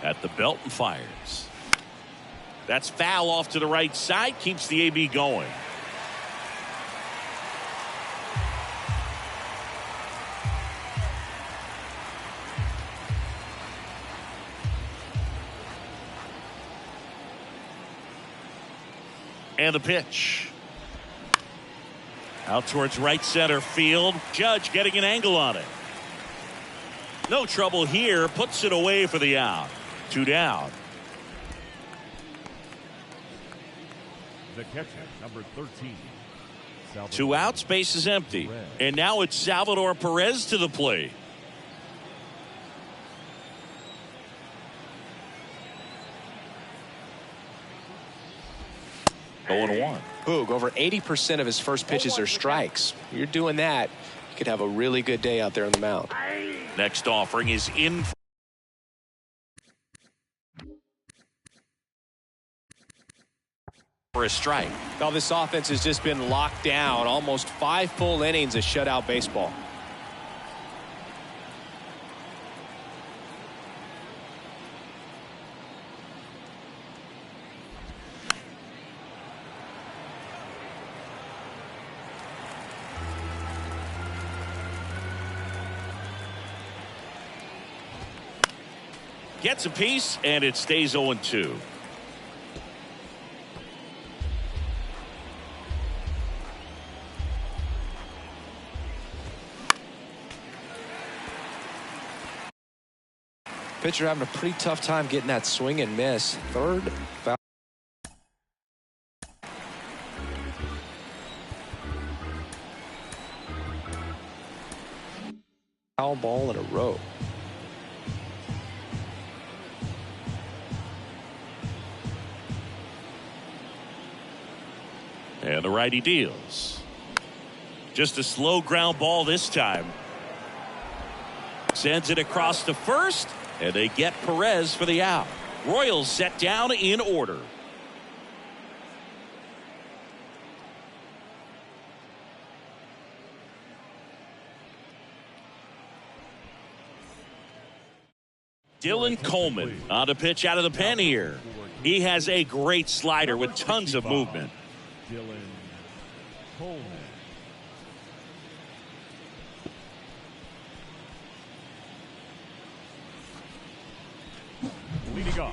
S1: At the belt and fires. That's foul off to the right side. Keeps the AB going. And the pitch. Out towards right center field. Judge getting an angle on it. No trouble here. Puts it away for the out. 2 down.
S3: The catcher, number 13.
S1: 2 outs, base is empty. And now it's Salvador Perez to the plate.
S2: Boog, over 80% of his first pitches are strikes. You're doing that, you could have a really good day out there on the mound.
S1: Next offering is in for a strike.
S2: Well, this offense has just been locked down. Almost 5 full innings of shutout baseball.
S1: Gets a piece, and it stays 0-2.
S2: Pitcher having a pretty tough time getting that swing and miss. Third foul. Foul ball in a row.
S1: And the righty deals. Just a slow ground ball this time. Sends it across to first, and they get Perez for the out. Royals set down in order. Dylan Coleman on to pitch out of the pen here. He has a great slider with tons of movement.
S3: Dylan Coleman.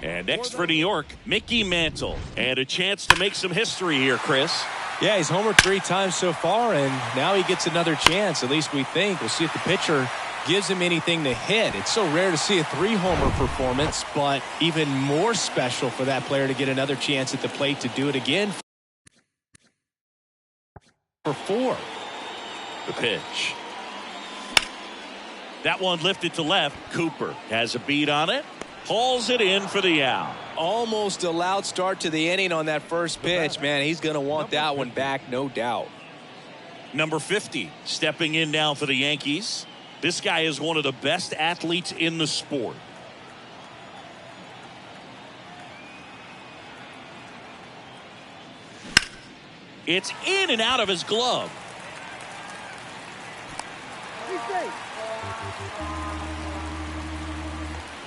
S1: And next for New York, Mickey Mantle. And a chance to make some history here, Chris.
S2: Yeah, he's homered 3 times so far, and now he gets another chance. At least we think. We'll see if the pitcher gives him anything to hit. It's so rare to see a 3-homer performance, but even more special for that player to get another chance at the plate to do it again for 4.
S1: The pitch. That one lifted to left. Cooper has a beat on it. Hauls it in for the out.
S2: Almost a loud start to the inning on that first pitch. Man, he's going to want that one back, no doubt.
S1: Number 50 stepping in now for the Yankees. This guy is one of the best athletes in the sport. It's in and out of his glove.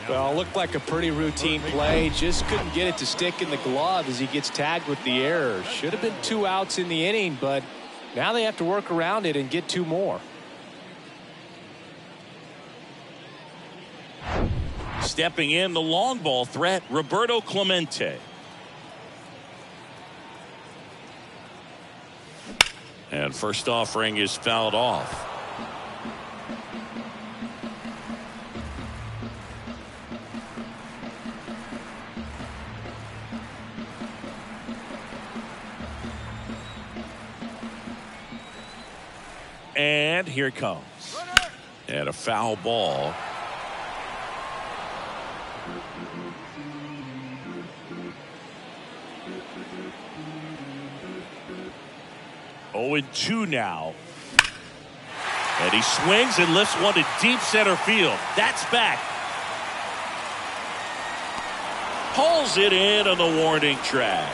S2: Well, looked like a pretty routine play. Just couldn't get it to stick in the glove as he gets tagged with the error. Should have been 2 outs in the inning, but now they have to work around it and get 2 more.
S1: Stepping in, the long ball threat, Roberto Clemente. And first offering is fouled off. And here it comes. And a foul ball. Oh, and 2 now. And he swings and lifts one to deep center field. That's back. Pulls it in on the warning track.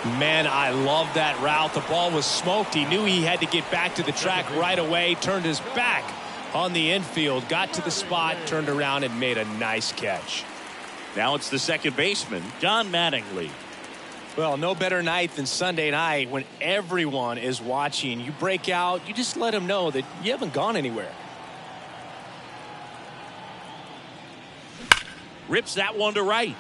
S2: Man, I love that route. The ball was smoked. He knew he had to get back to the track right away. Turned his back on the infield. Got to the spot, turned around, and made a nice catch.
S1: Now it's the second baseman, John Mattingly.
S2: Well, no better night than Sunday night when everyone is watching. You break out, you just let them know that you haven't gone anywhere.
S1: Rips that one to right.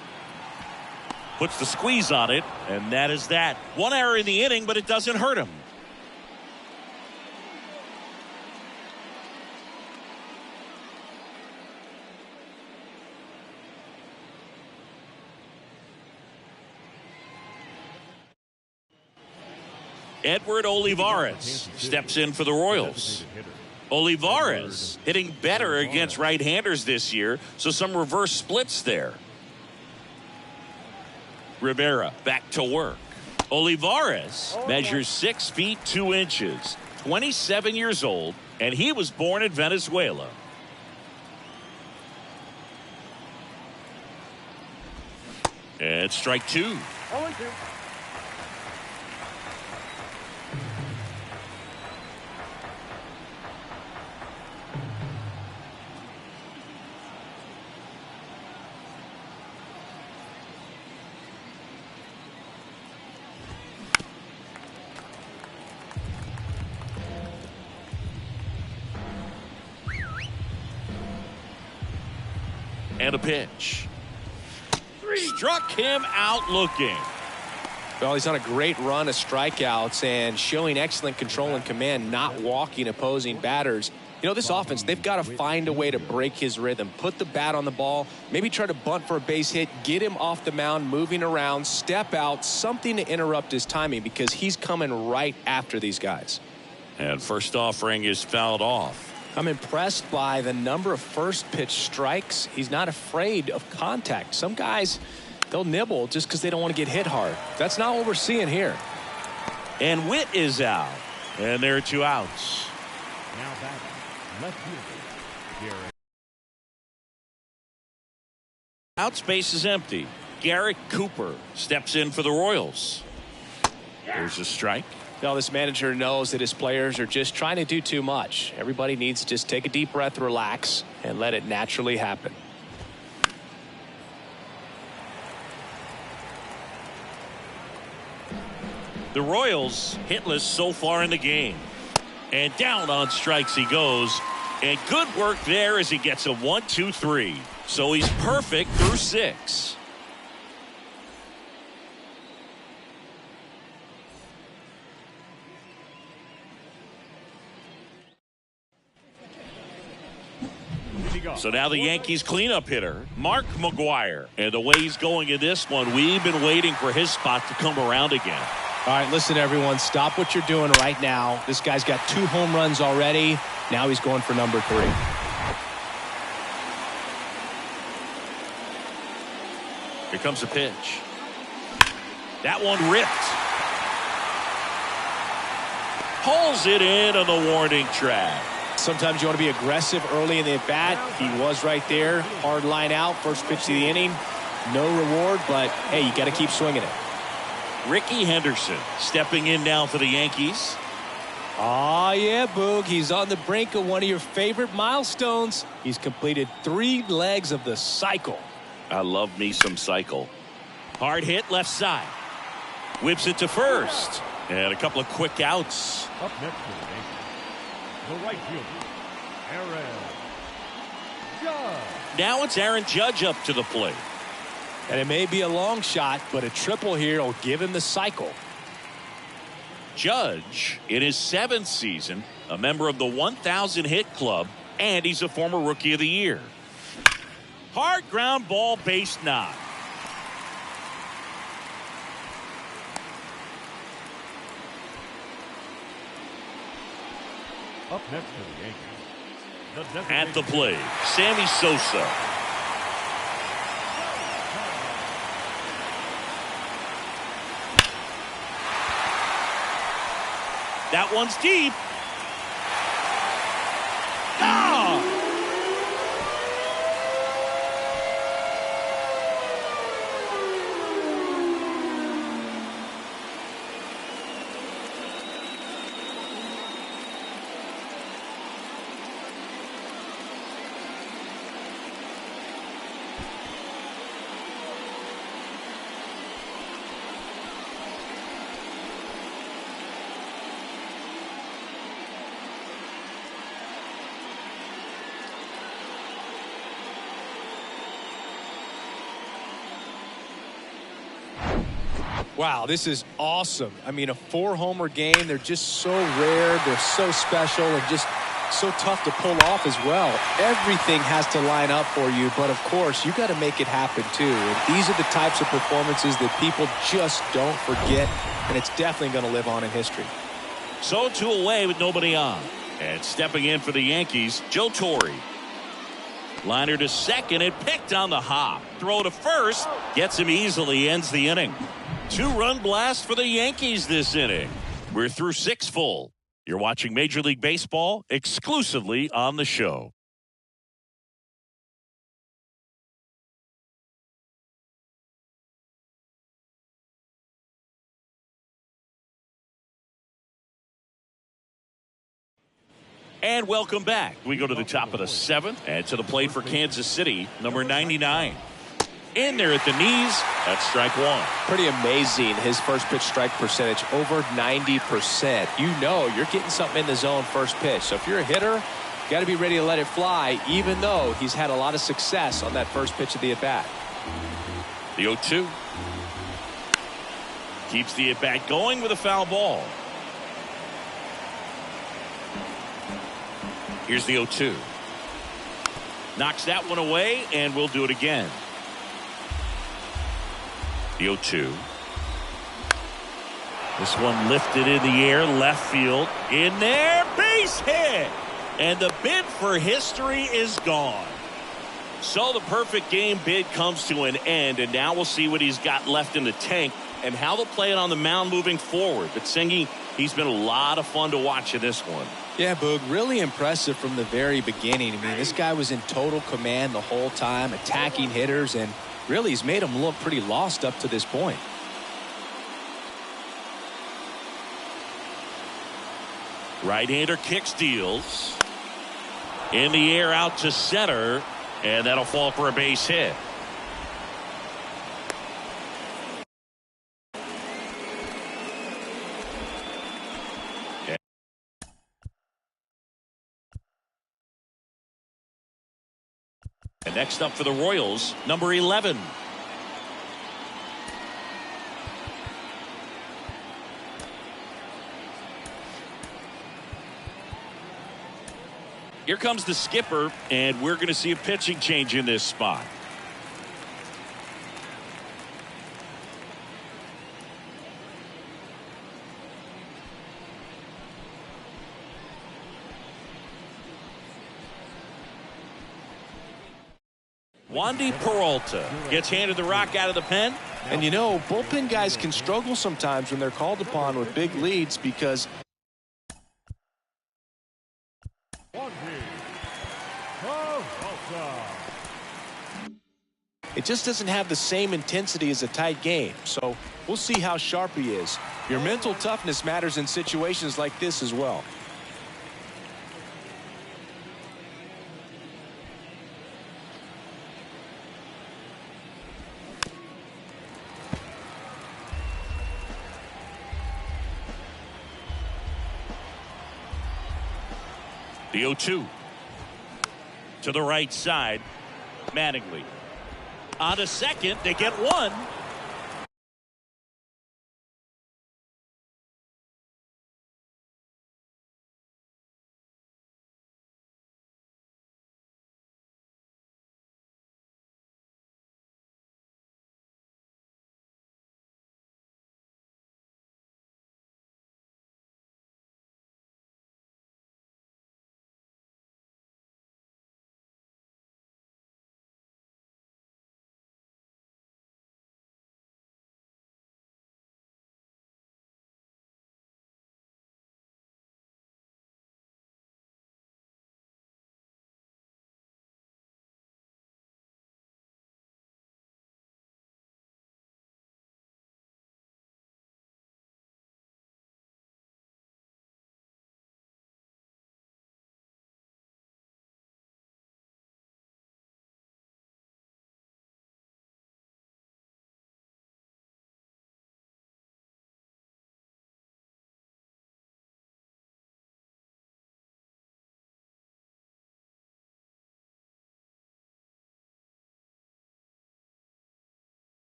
S1: Puts the squeeze on it, and that is that. 1 error in the inning, but it doesn't hurt him. Edward Olivares steps in for the Royals. Olivares hitting better against right-handers this year, so some reverse splits there. Rivera back to work. Olivares measures 6 feet 2 inches, 27 years old, and he was born in Venezuela. And strike 2. And a pitch. Struck him out looking.
S2: Well, he's on a great run of strikeouts and showing excellent control and command, not walking opposing batters. You know, this offense, they've got to find a way to break his rhythm, put the bat on the ball, maybe try to bunt for a base hit, get him off the mound, moving around, step out, something to interrupt his timing because he's coming right after these guys.
S1: And first offering is fouled off.
S2: I'm impressed by the number of first pitch strikes. He's not afraid of contact. Some guys, they'll nibble just because they don't want to get hit hard. That's not what we're seeing here.
S1: And Witt is out. And there are 2 outs.
S3: Now batting, left fielder, Garrett.
S1: Out space is empty. Garrett Cooper steps in for the Royals. There's a strike.
S2: Now, this manager knows that his players are just trying to do too much. Everybody needs to just take a deep breath, relax, and let it naturally happen.
S1: The Royals hitless so far in the game. And down on strikes he goes. And good work there as he gets a 1-2-3. So he's perfect through 6. So now the Yankees cleanup hitter, Mark McGwire. And the way he's going in this one, we've been waiting for his spot to come around again.
S4: All right, listen, everyone, stop what you're doing right now. This guy's got 2 home runs already. Now he's going for number 3.
S1: Here comes a pitch. That one ripped. Pulls it in on the warning track.
S2: Sometimes you want to be aggressive early in the at-bat. He was right there. Hard line out. First pitch of the inning. No reward, but, hey, you got to keep swinging it.
S1: Ricky Henderson stepping in now for the Yankees.
S2: Oh, yeah, Boog. He's on the brink of one of your favorite milestones. He's completed 3 legs of the cycle.
S1: I love me some cycle. Hard hit left side. Whips it to first. And a couple of quick outs.
S3: Up next for the Yankees, the right fielder, Aaron Judge.
S1: Now it's Aaron Judge up to the plate.
S2: And it may be a long shot, but a triple here will give him the cycle.
S1: Judge, in his 7th season, a member of the 1,000 hit club, and he's a former Rookie of the Year. Hard ground ball, base knock.
S3: Up next for the Yankees,
S1: At the plate, Sammy Sosa. That one's deep. Ah!
S2: Wow, this is awesome. I mean, a 4-homer game. They're just so rare. They're so special. And just So tough to pull off as well. Everything has to line up for you, but of course, you got to make it happen too. And these are the types of performances that people just don't forget, and it's definitely going to live on in history.
S1: So 2 away with nobody on. And stepping in for the Yankees, Joe Torre. Liner to second and picked on the hop. Throw to first. Gets him easily. Ends the inning. 2-run blast for the Yankees this inning. We're through 6 full. You're watching Major League Baseball exclusively on the show. And welcome back. We go to the top of the 7th and to the plate for Kansas City, number 99. In there at the knees. That's strike 1.
S2: Pretty amazing, his first pitch strike percentage, over 90%. You know you're getting something in the zone first pitch. So if you're a hitter, you got to be ready to let it fly, even though he's had a lot of success on that first pitch of the at-bat.
S1: The 0-2. Keeps the at-bat going with a foul ball. Here's the 0-2. Knocks that one away, and we'll do it again. The 0-2. This one lifted in the air, left field. In there, base hit. And the bid for history is gone. So the perfect game bid comes to an end, and now we'll see what he's got left in the tank and how they'll play it on the mound moving forward. But Singy, he's been a lot of fun to watch in this one.
S2: Yeah, Boog, really impressive from the very beginning. I mean, this guy was in total command the whole time, attacking hitters, and really he's made them look pretty lost up to this point.
S1: Right-hander kicks, deals. In the air out to center, and that'll fall for a base hit. And next up for the Royals, number 11. Here comes the skipper, and we're going to see a pitching change in this spot. Wandy Peralta gets handed the rock out of the pen.
S2: And you know, bullpen guys can struggle sometimes when they're called upon with big leads because it just doesn't have the same intensity as a tight game. So we'll see how sharp he is. Your mental toughness matters in situations like this as well.
S1: The 0-2 to the right side. Mattingly on a second. They get one.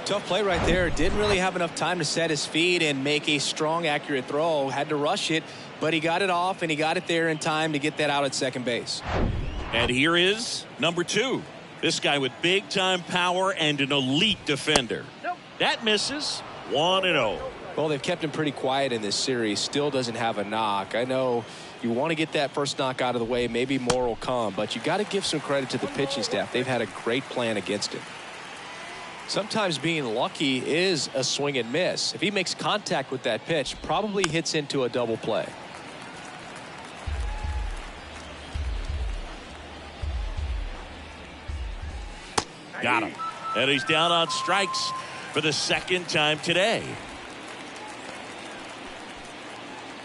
S2: Tough play right there. Didn't really have enough time to set his feet and make a strong, accurate throw. Had to rush it, but he got it off, and he got it there in time to get that out at second base.
S1: And here is number 2. This guy with big-time power and an elite defender. That misses. 1-0.
S2: Well, they've kept him pretty quiet in this series. Still doesn't have a knock. I know you want to get that first knock out of the way. Maybe more will come, but you got to give some credit to the pitching staff. They've had a great plan against him. Sometimes being lucky is a swing and miss. If he makes contact with that pitch, probably hits into a double play.
S1: Got him. And he's down on strikes for the second time today.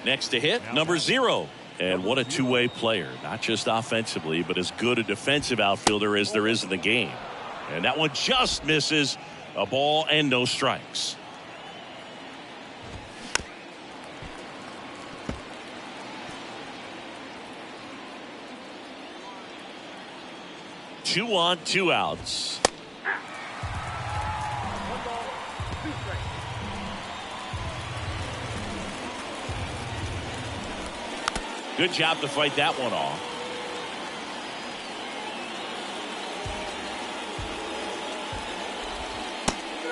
S1: Next to hit, number 0. And what a two-way player. Not just offensively, but as good a defensive outfielder as there is in the game. And that one just misses. A ball and no strikes. Two on, 2 outs. Good job to fight that one off.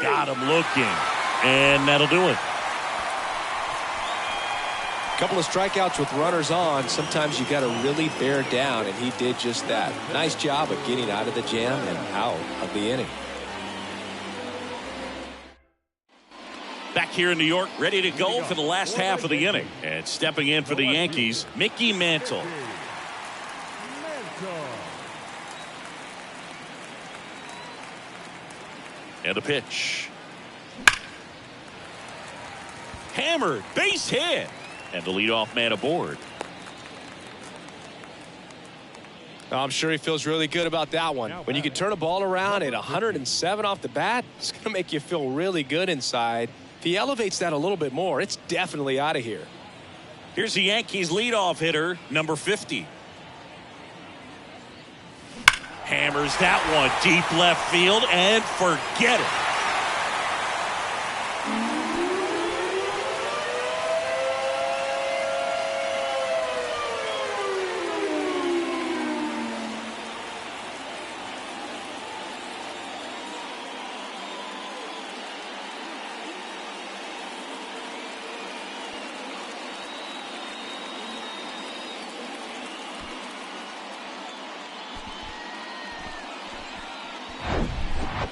S1: Got him looking, and that'll do it.
S2: A couple of strikeouts with runners on. Sometimes you got to really bear down, and he did just that. Nice job of getting out of the jam and out of the inning.
S1: Back here in New York, ready to go for the last half of the inning. And stepping in for the Yankees, Mickey Mantle. And the pitch. Hammered, base hit. And the leadoff man aboard.
S2: I'm sure he feels really good about that one. When you can turn a ball around at 107 off the bat, it's going to make you feel really good inside. If he elevates that a little bit more, it's definitely out of here.
S1: Here's the Yankees leadoff hitter, number 50. Hammers that one deep left field and forget it.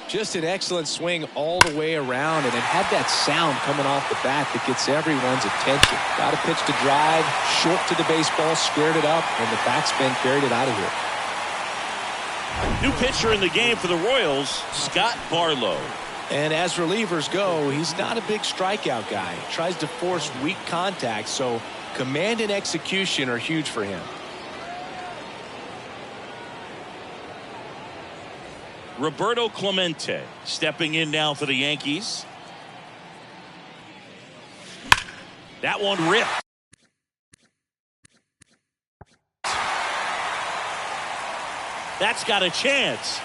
S2: Just an excellent swing all the way around, and it had that sound coming off the bat that gets everyone's attention. Got a pitch to drive, short to the baseball, squared it up, and the backspin carried it out of here.
S1: New pitcher in the game for the Royals, Scott Barlow.
S2: And as relievers go, he's not a big strikeout guy. He tries to force weak contact, so command and execution are huge for him.
S1: Roberto Clemente stepping in now for the Yankees. That one ripped. That's got a chance.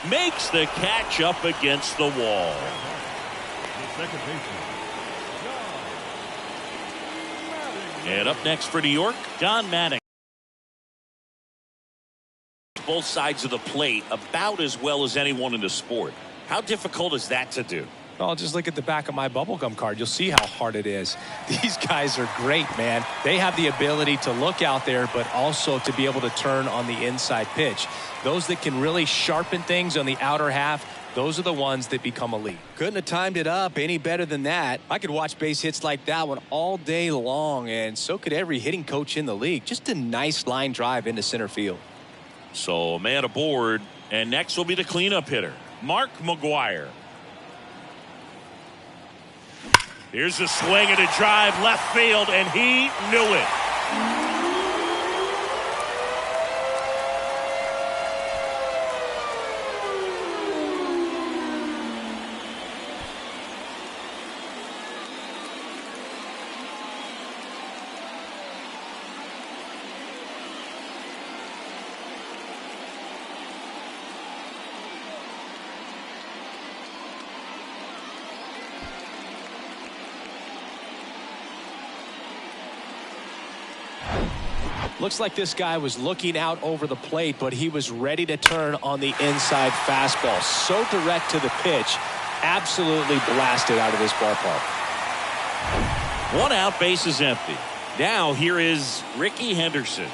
S1: Makes the catch up against the wall. And up next for New York, John Madden. Both sides of the plate about as well as anyone in the sport. How difficult is that to do?
S2: Well, just look at the back of my bubblegum card. You'll see how hard it is. These guys are great, man. They have the ability to look out there, but also to be able to turn on the inside pitch. Those that can really sharpen things on the outer half, those are the ones that become elite. Couldn't have timed it up any better than that. I could watch base hits like that one all day long, and so could every hitting coach in the league. Just a nice line drive into center field.
S1: So a man aboard, and next will be the cleanup hitter, Mark McGwire. Here's a swing and a drive left field, and he knew it.
S2: Looks like this guy was looking out over the plate, but he was ready to turn on the inside fastball. So direct to the pitch. Absolutely blasted out of this ballpark.
S1: 1 out, base is empty. Now here is Ricky Henderson.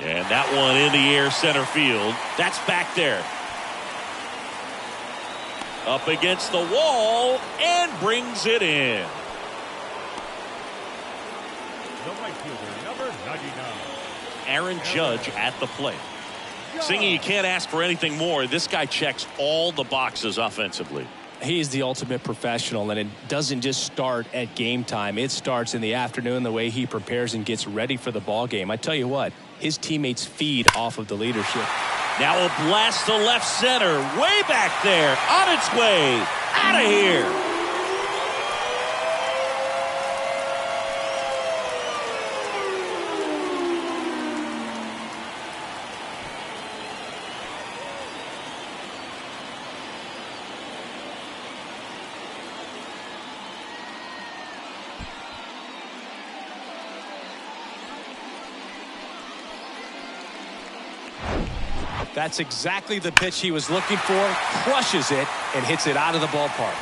S1: And that one in the air center field. That's back there. Up against the wall and brings it in.
S3: The right fielder, number 99.
S1: Aaron Judge at the plate. Singing, you can't ask for anything more. This guy checks all the boxes offensively.
S2: He's the ultimate professional, and it doesn't just start at game time. It starts in the afternoon, the way he prepares and gets ready for the ball game. I tell you what, his teammates feed off of the leadership.
S1: Now a blast to left center, way back there, on its way, out of here.
S2: That's exactly the pitch he was looking for. Crushes it and hits it out of the ballpark.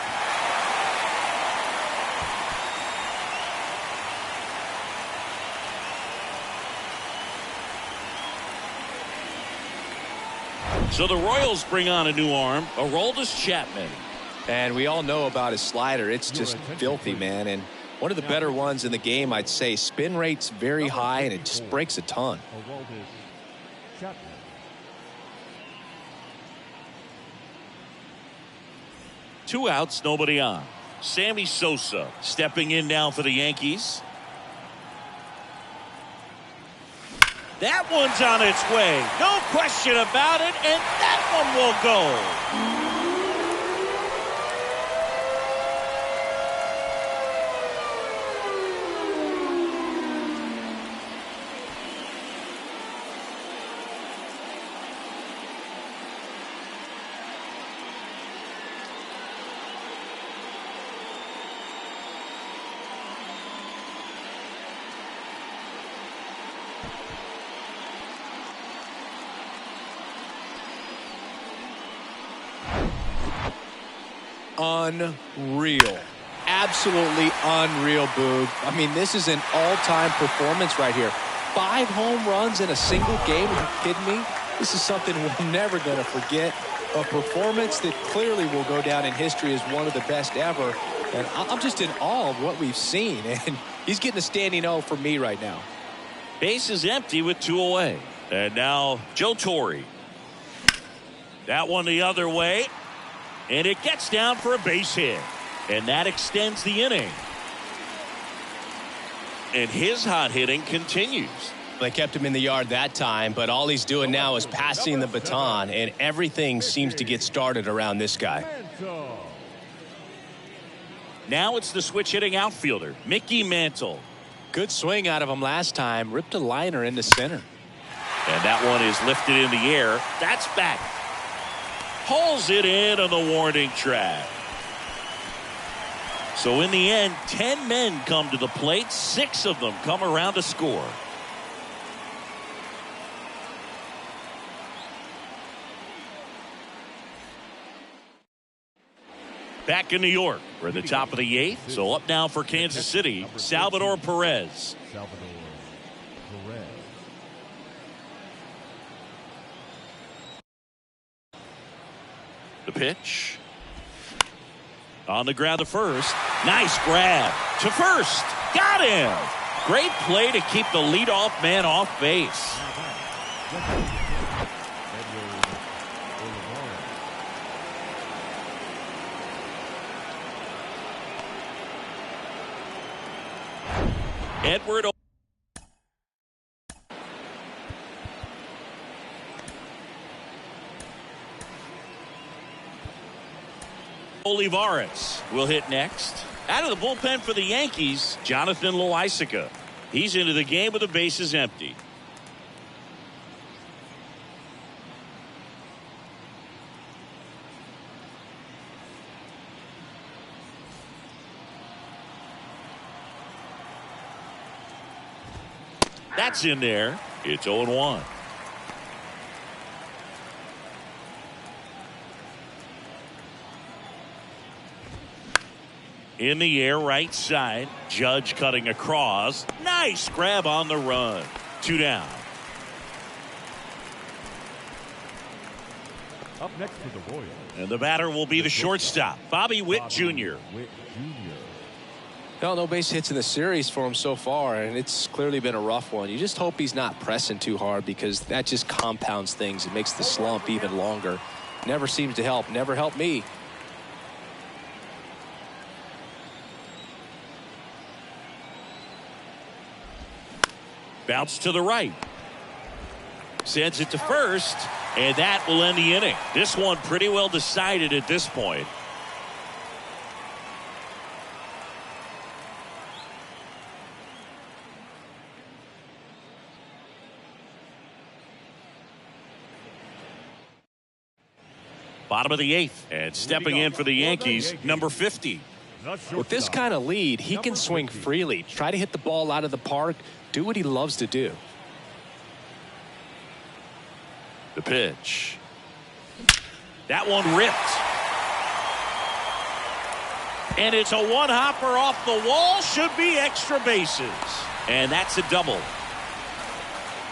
S1: So the Royals bring on a new arm, Aroldis Chapman.
S2: And we all know about his slider. It's just filthy, man. And one of the better ones in the game, I'd say. Spin rate's very high, and it just breaks a ton.
S3: Aroldis Chapman.
S1: Two outs, nobody on. Sammy Sosa stepping in now for the Yankees. That one's on its way. No question about it, and that one will go.
S2: Unreal. Absolutely unreal, Boog. I mean, this is an all-time performance right here. 5 home runs in a single game. Are you kidding me? This is something we're never going to forget. A performance that clearly will go down in history as one of the best ever. And I'm just in awe of what we've seen. And he's getting a standing O for me right now.
S1: Base is empty with 2 away. And now Joe Torre. That one the other way. And it gets down for a base hit. And that extends the inning. And his hot hitting continues.
S4: They kept him in the yard that time, but all he's doing now is passing the baton, and everything seems to get started around this guy.
S1: Now it's the switch hitting outfielder, Mickey Mantle.
S2: Good swing out of him last time. Ripped a liner into center.
S1: And that one is lifted in the air. That's back. Pulls it in on the warning track. So in the end, 10 men come to the plate. 6 of them come around to score. Back in New York, we're at the top of the 8th. So up now for Kansas City, Salvador Perez.
S3: Salvador Perez.
S1: The pitch. On the ground to first. Nice grab to first. Got him. Great play to keep the leadoff man off base. Edward Olivares will hit next. Out of the bullpen for the Yankees, Jonathan Loaisiga. He's into the game with the bases empty. That's in there. It's 0-1. In the air, right side. Judge cutting across. Nice grab on the run. 2 down.
S3: Up next to the Royals.
S1: And the batter will be the shortstop, Bobby Witt Jr.
S2: Well, no base hits in the series for him so far, and it's clearly been a rough one. You just hope he's not pressing too hard, because that just compounds things. It makes the slump even longer. Never seems to help. Never helped me.
S1: Bounce to the right. Sends it to first, and that will end the inning. This one pretty well decided at this point. Bottom of the 8th, and stepping in for the Yankees, number 50.
S2: With this kind of lead, he can swing freely, try to hit the ball out of the park, do what he loves to do.
S1: The pitch. That one ripped. And it's a one-hopper off the wall. Should be extra bases. And that's a double.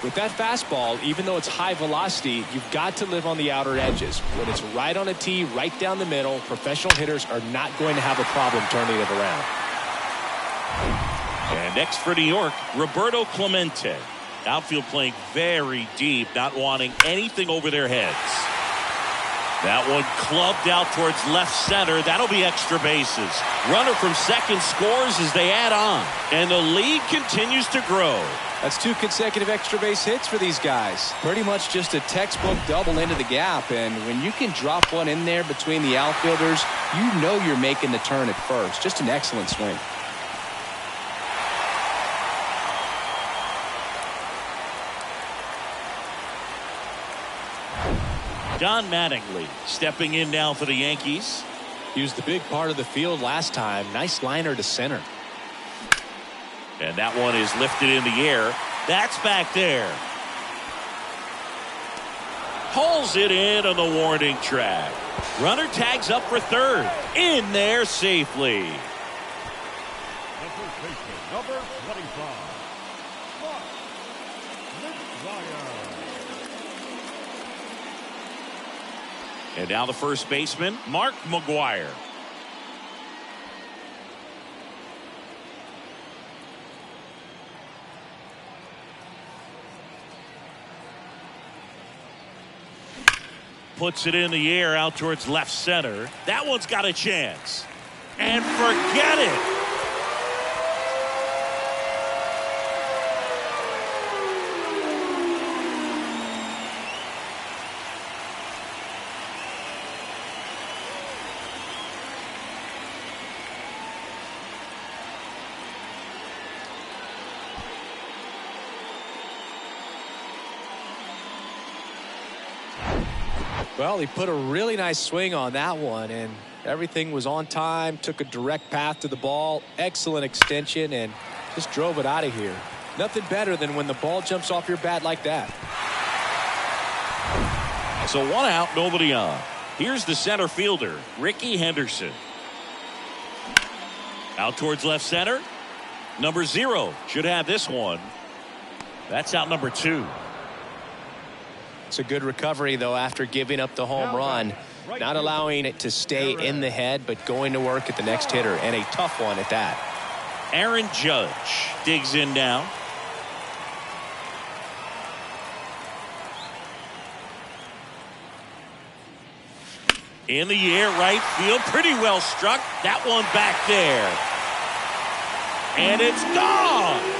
S2: With that fastball, even though it's high velocity, you've got to live on the outer edges. When it's right on a tee, right down the middle, professional hitters are not going to have a problem turning it around.
S1: And next for New York, Roberto Clemente. Outfield playing very deep, not wanting anything over their heads. That one clubbed out towards left center. That'll be extra bases. Runner from second scores as they add on. And the lead continues to grow.
S2: That's 2 consecutive extra base hits for these guys. Pretty much just a textbook double into the gap. And when you can drop one in there between the outfielders, you know you're making the turn at first. Just an excellent swing.
S1: Don Mattingly stepping in now for the Yankees.
S2: He was the big part of the field last time. Nice liner to center.
S1: And that one is lifted in the air. That's back there. Pulls it in on the warning track. Runner tags up for third. In there safely.
S3: The first baseman, number 25.
S1: And now the first baseman, Mark McGwire. Puts it in the air out towards left center. That one's got a chance. And forget it.
S2: Well, he put a really nice swing on that one, and everything was on time, took a direct path to the ball, excellent extension, and just drove it out of here. Nothing better than when the ball jumps off your bat like that.
S1: So 1 out, nobody on. Here's the center fielder, Ricky Henderson. Out towards left center. Number 0 should have this one. That's out number 2.
S2: It's a good recovery, though, after giving up the home run. Not allowing it to stay in the head, but going to work at the next hitter, and a tough one at that.
S1: Aaron Judge digs in now. In the air, right field, pretty well struck. That one back there. And it's gone.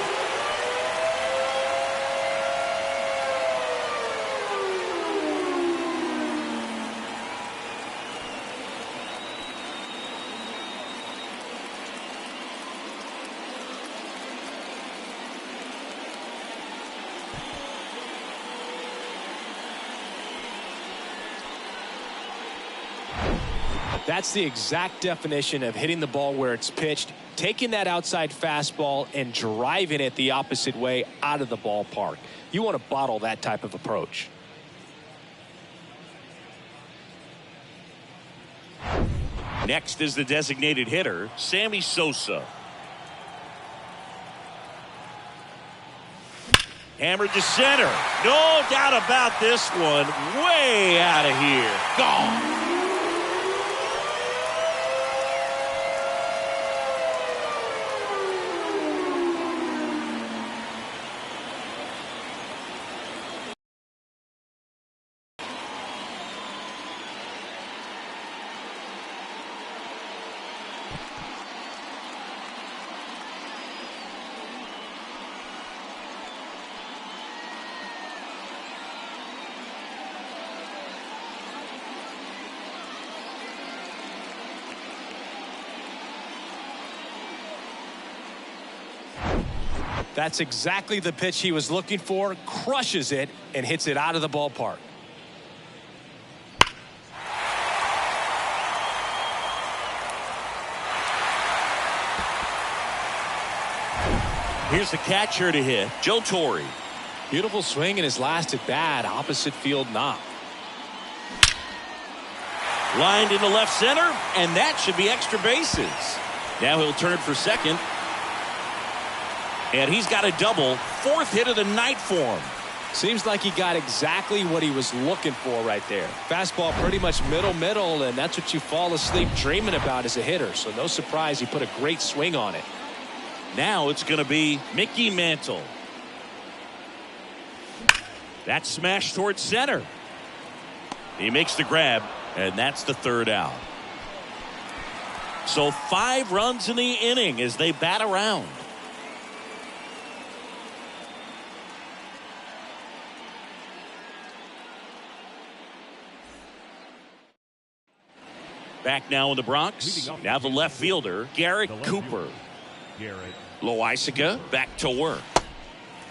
S2: That's the exact definition of hitting the ball where it's pitched, taking that outside fastball and driving it the opposite way out of the ballpark. You want to bottle that type of approach.
S1: Next is the designated hitter, Sammy Sosa. Hammered to center. No doubt about this one. Way out of here. Gone.
S2: That's exactly the pitch he was looking for. Crushes it and hits it out of the ballpark.
S1: Here's the catcher to hit, Joe Torre.
S2: Beautiful swing in his last at bat. Opposite field knock.
S1: Lined into left center, and that should be extra bases. Now he'll turn for second. And he's got a double, fourth hit of the night for him.
S2: Seems like he got exactly what he was looking for right there. Fastball pretty much middle, and that's what you fall asleep dreaming about as a hitter. So no surprise he put a great swing on it.
S1: Now it's going to be Mickey Mantle. That's smashed towards center. He makes the grab, and that's the third out. So 5 runs in the inning as they bat around. Back now in the Bronx. Now the left fielder, Garrett Cooper. Loaisiga back to work.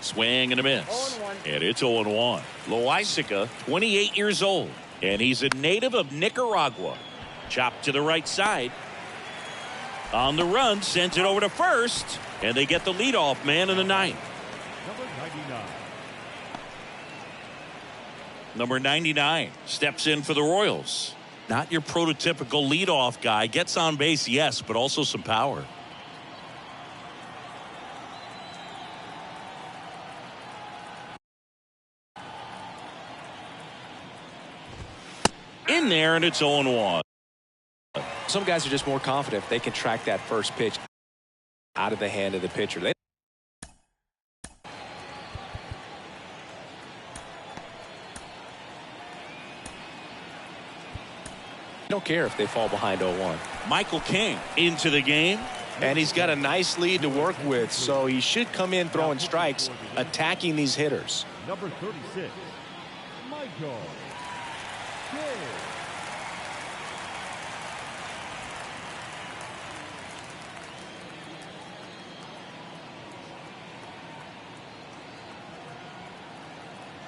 S1: Swing and a miss. And it's 0-1. Loaisiga, 28 years old. And he's a native of Nicaragua. Chopped to the right side. On the run, sends it over to first. And they get the leadoff man in the ninth. Number 99 steps in for the Royals. Not your prototypical leadoff guy. Gets on base, yes, but also some power. In there, and it's 0-1.
S2: Some guys are just more confident if they can track that first pitch out of the hand of the pitcher. They don't care if they fall behind 0-1.
S1: Michael King into the game.
S2: And he's got a nice lead to work with, so he should come in throwing strikes, attacking these hitters.
S3: Number 36, Michael King.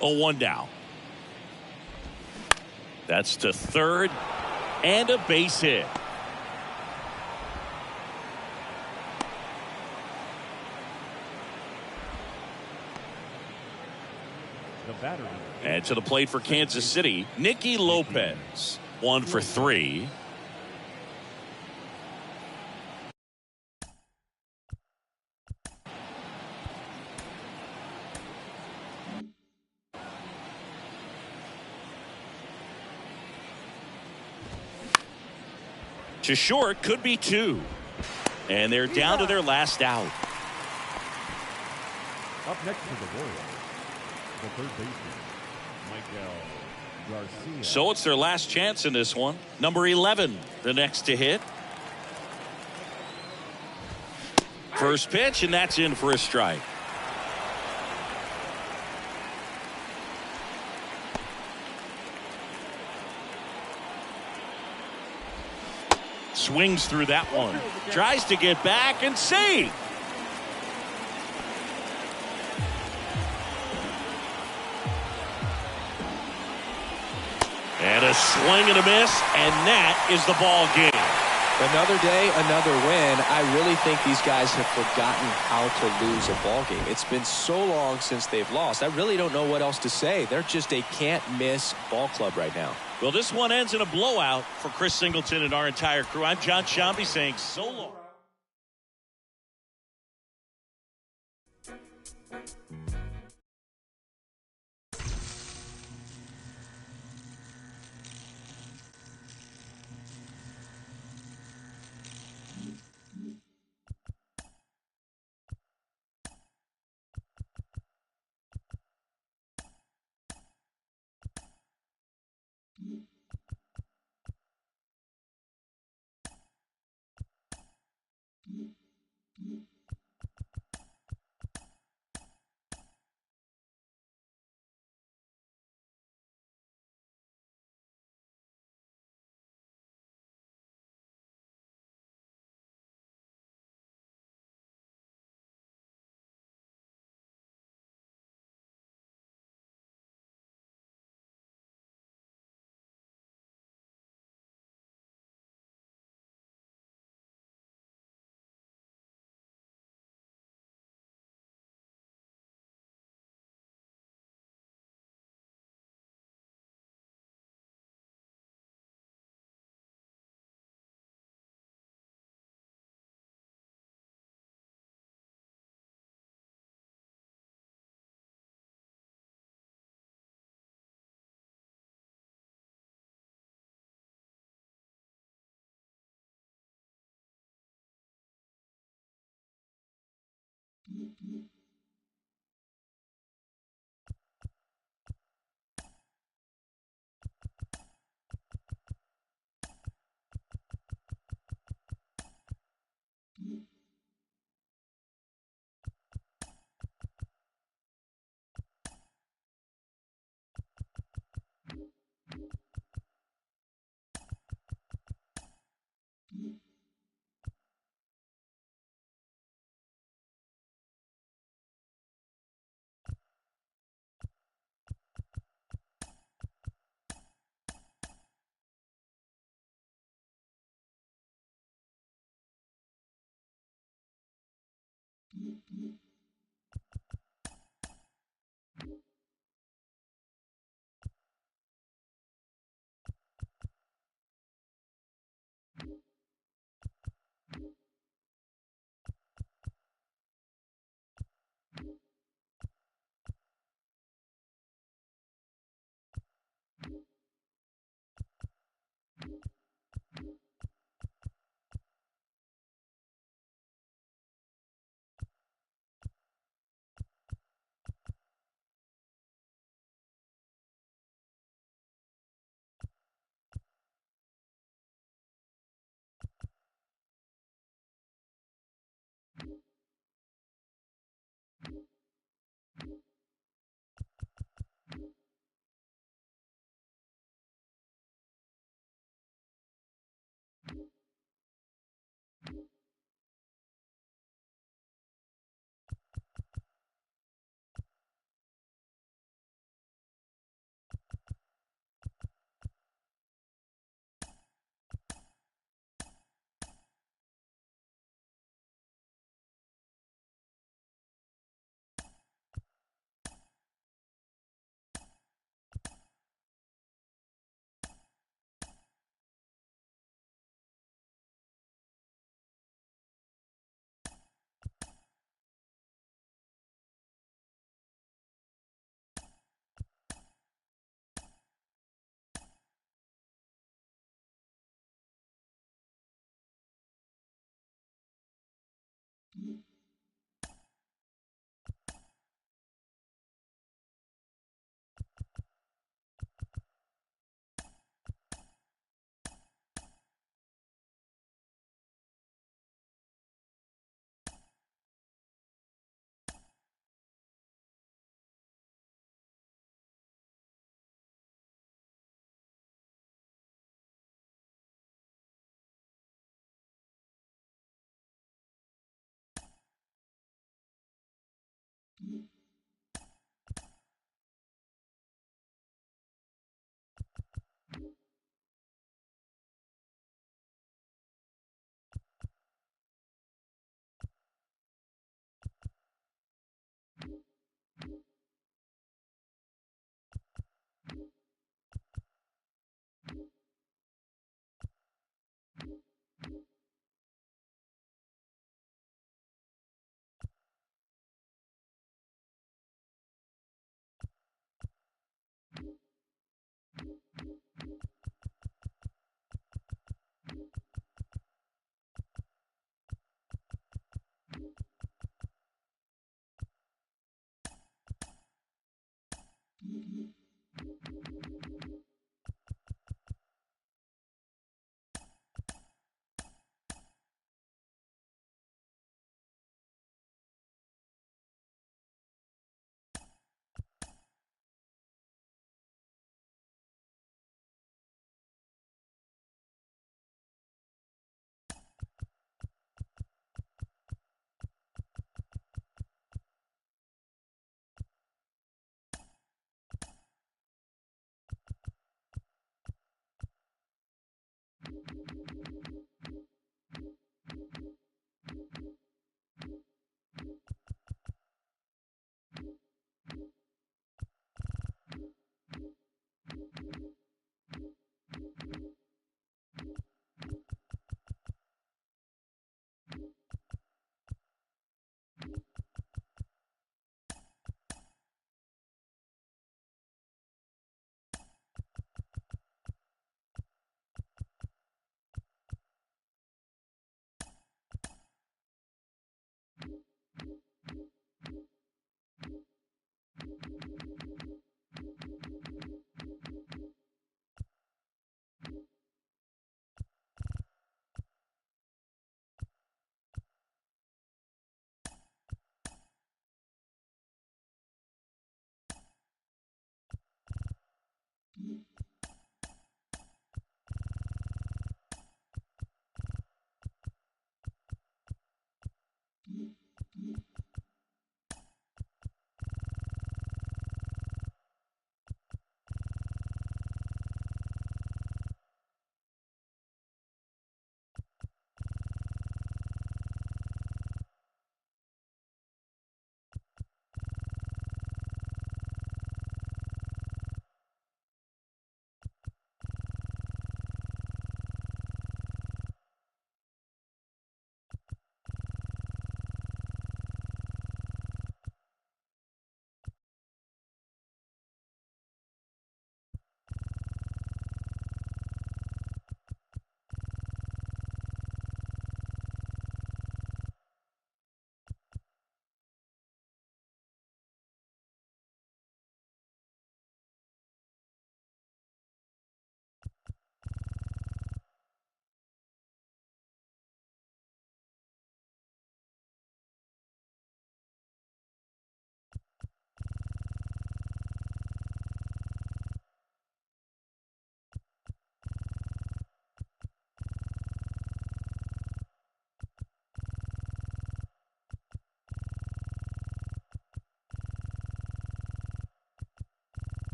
S1: Oh, 1 down. That's to third. And a base hit.
S3: The batter.
S1: And to the plate for Kansas City, Nicky Lopez. 1 for 3. To short, could be 2. And they're down to their last out.
S3: Up next to the Royals, the third baseman, Michael Garcia.
S1: So it's their last chance in this one. Number 11, the next to hit. First pitch, and that's in for a strike. Swings through that one. Tries to get back and save. And a swing and a miss, and that is the ball game.
S2: Another day, another win. I really think these guys have forgotten how to lose a ball game. It's been so long since they've lost. I really don't know what else to say. They're just a can't-miss ball club right now.
S1: Well, this one ends in a blowout for Chris Singleton and our entire crew. I'm John Shambi saying so long.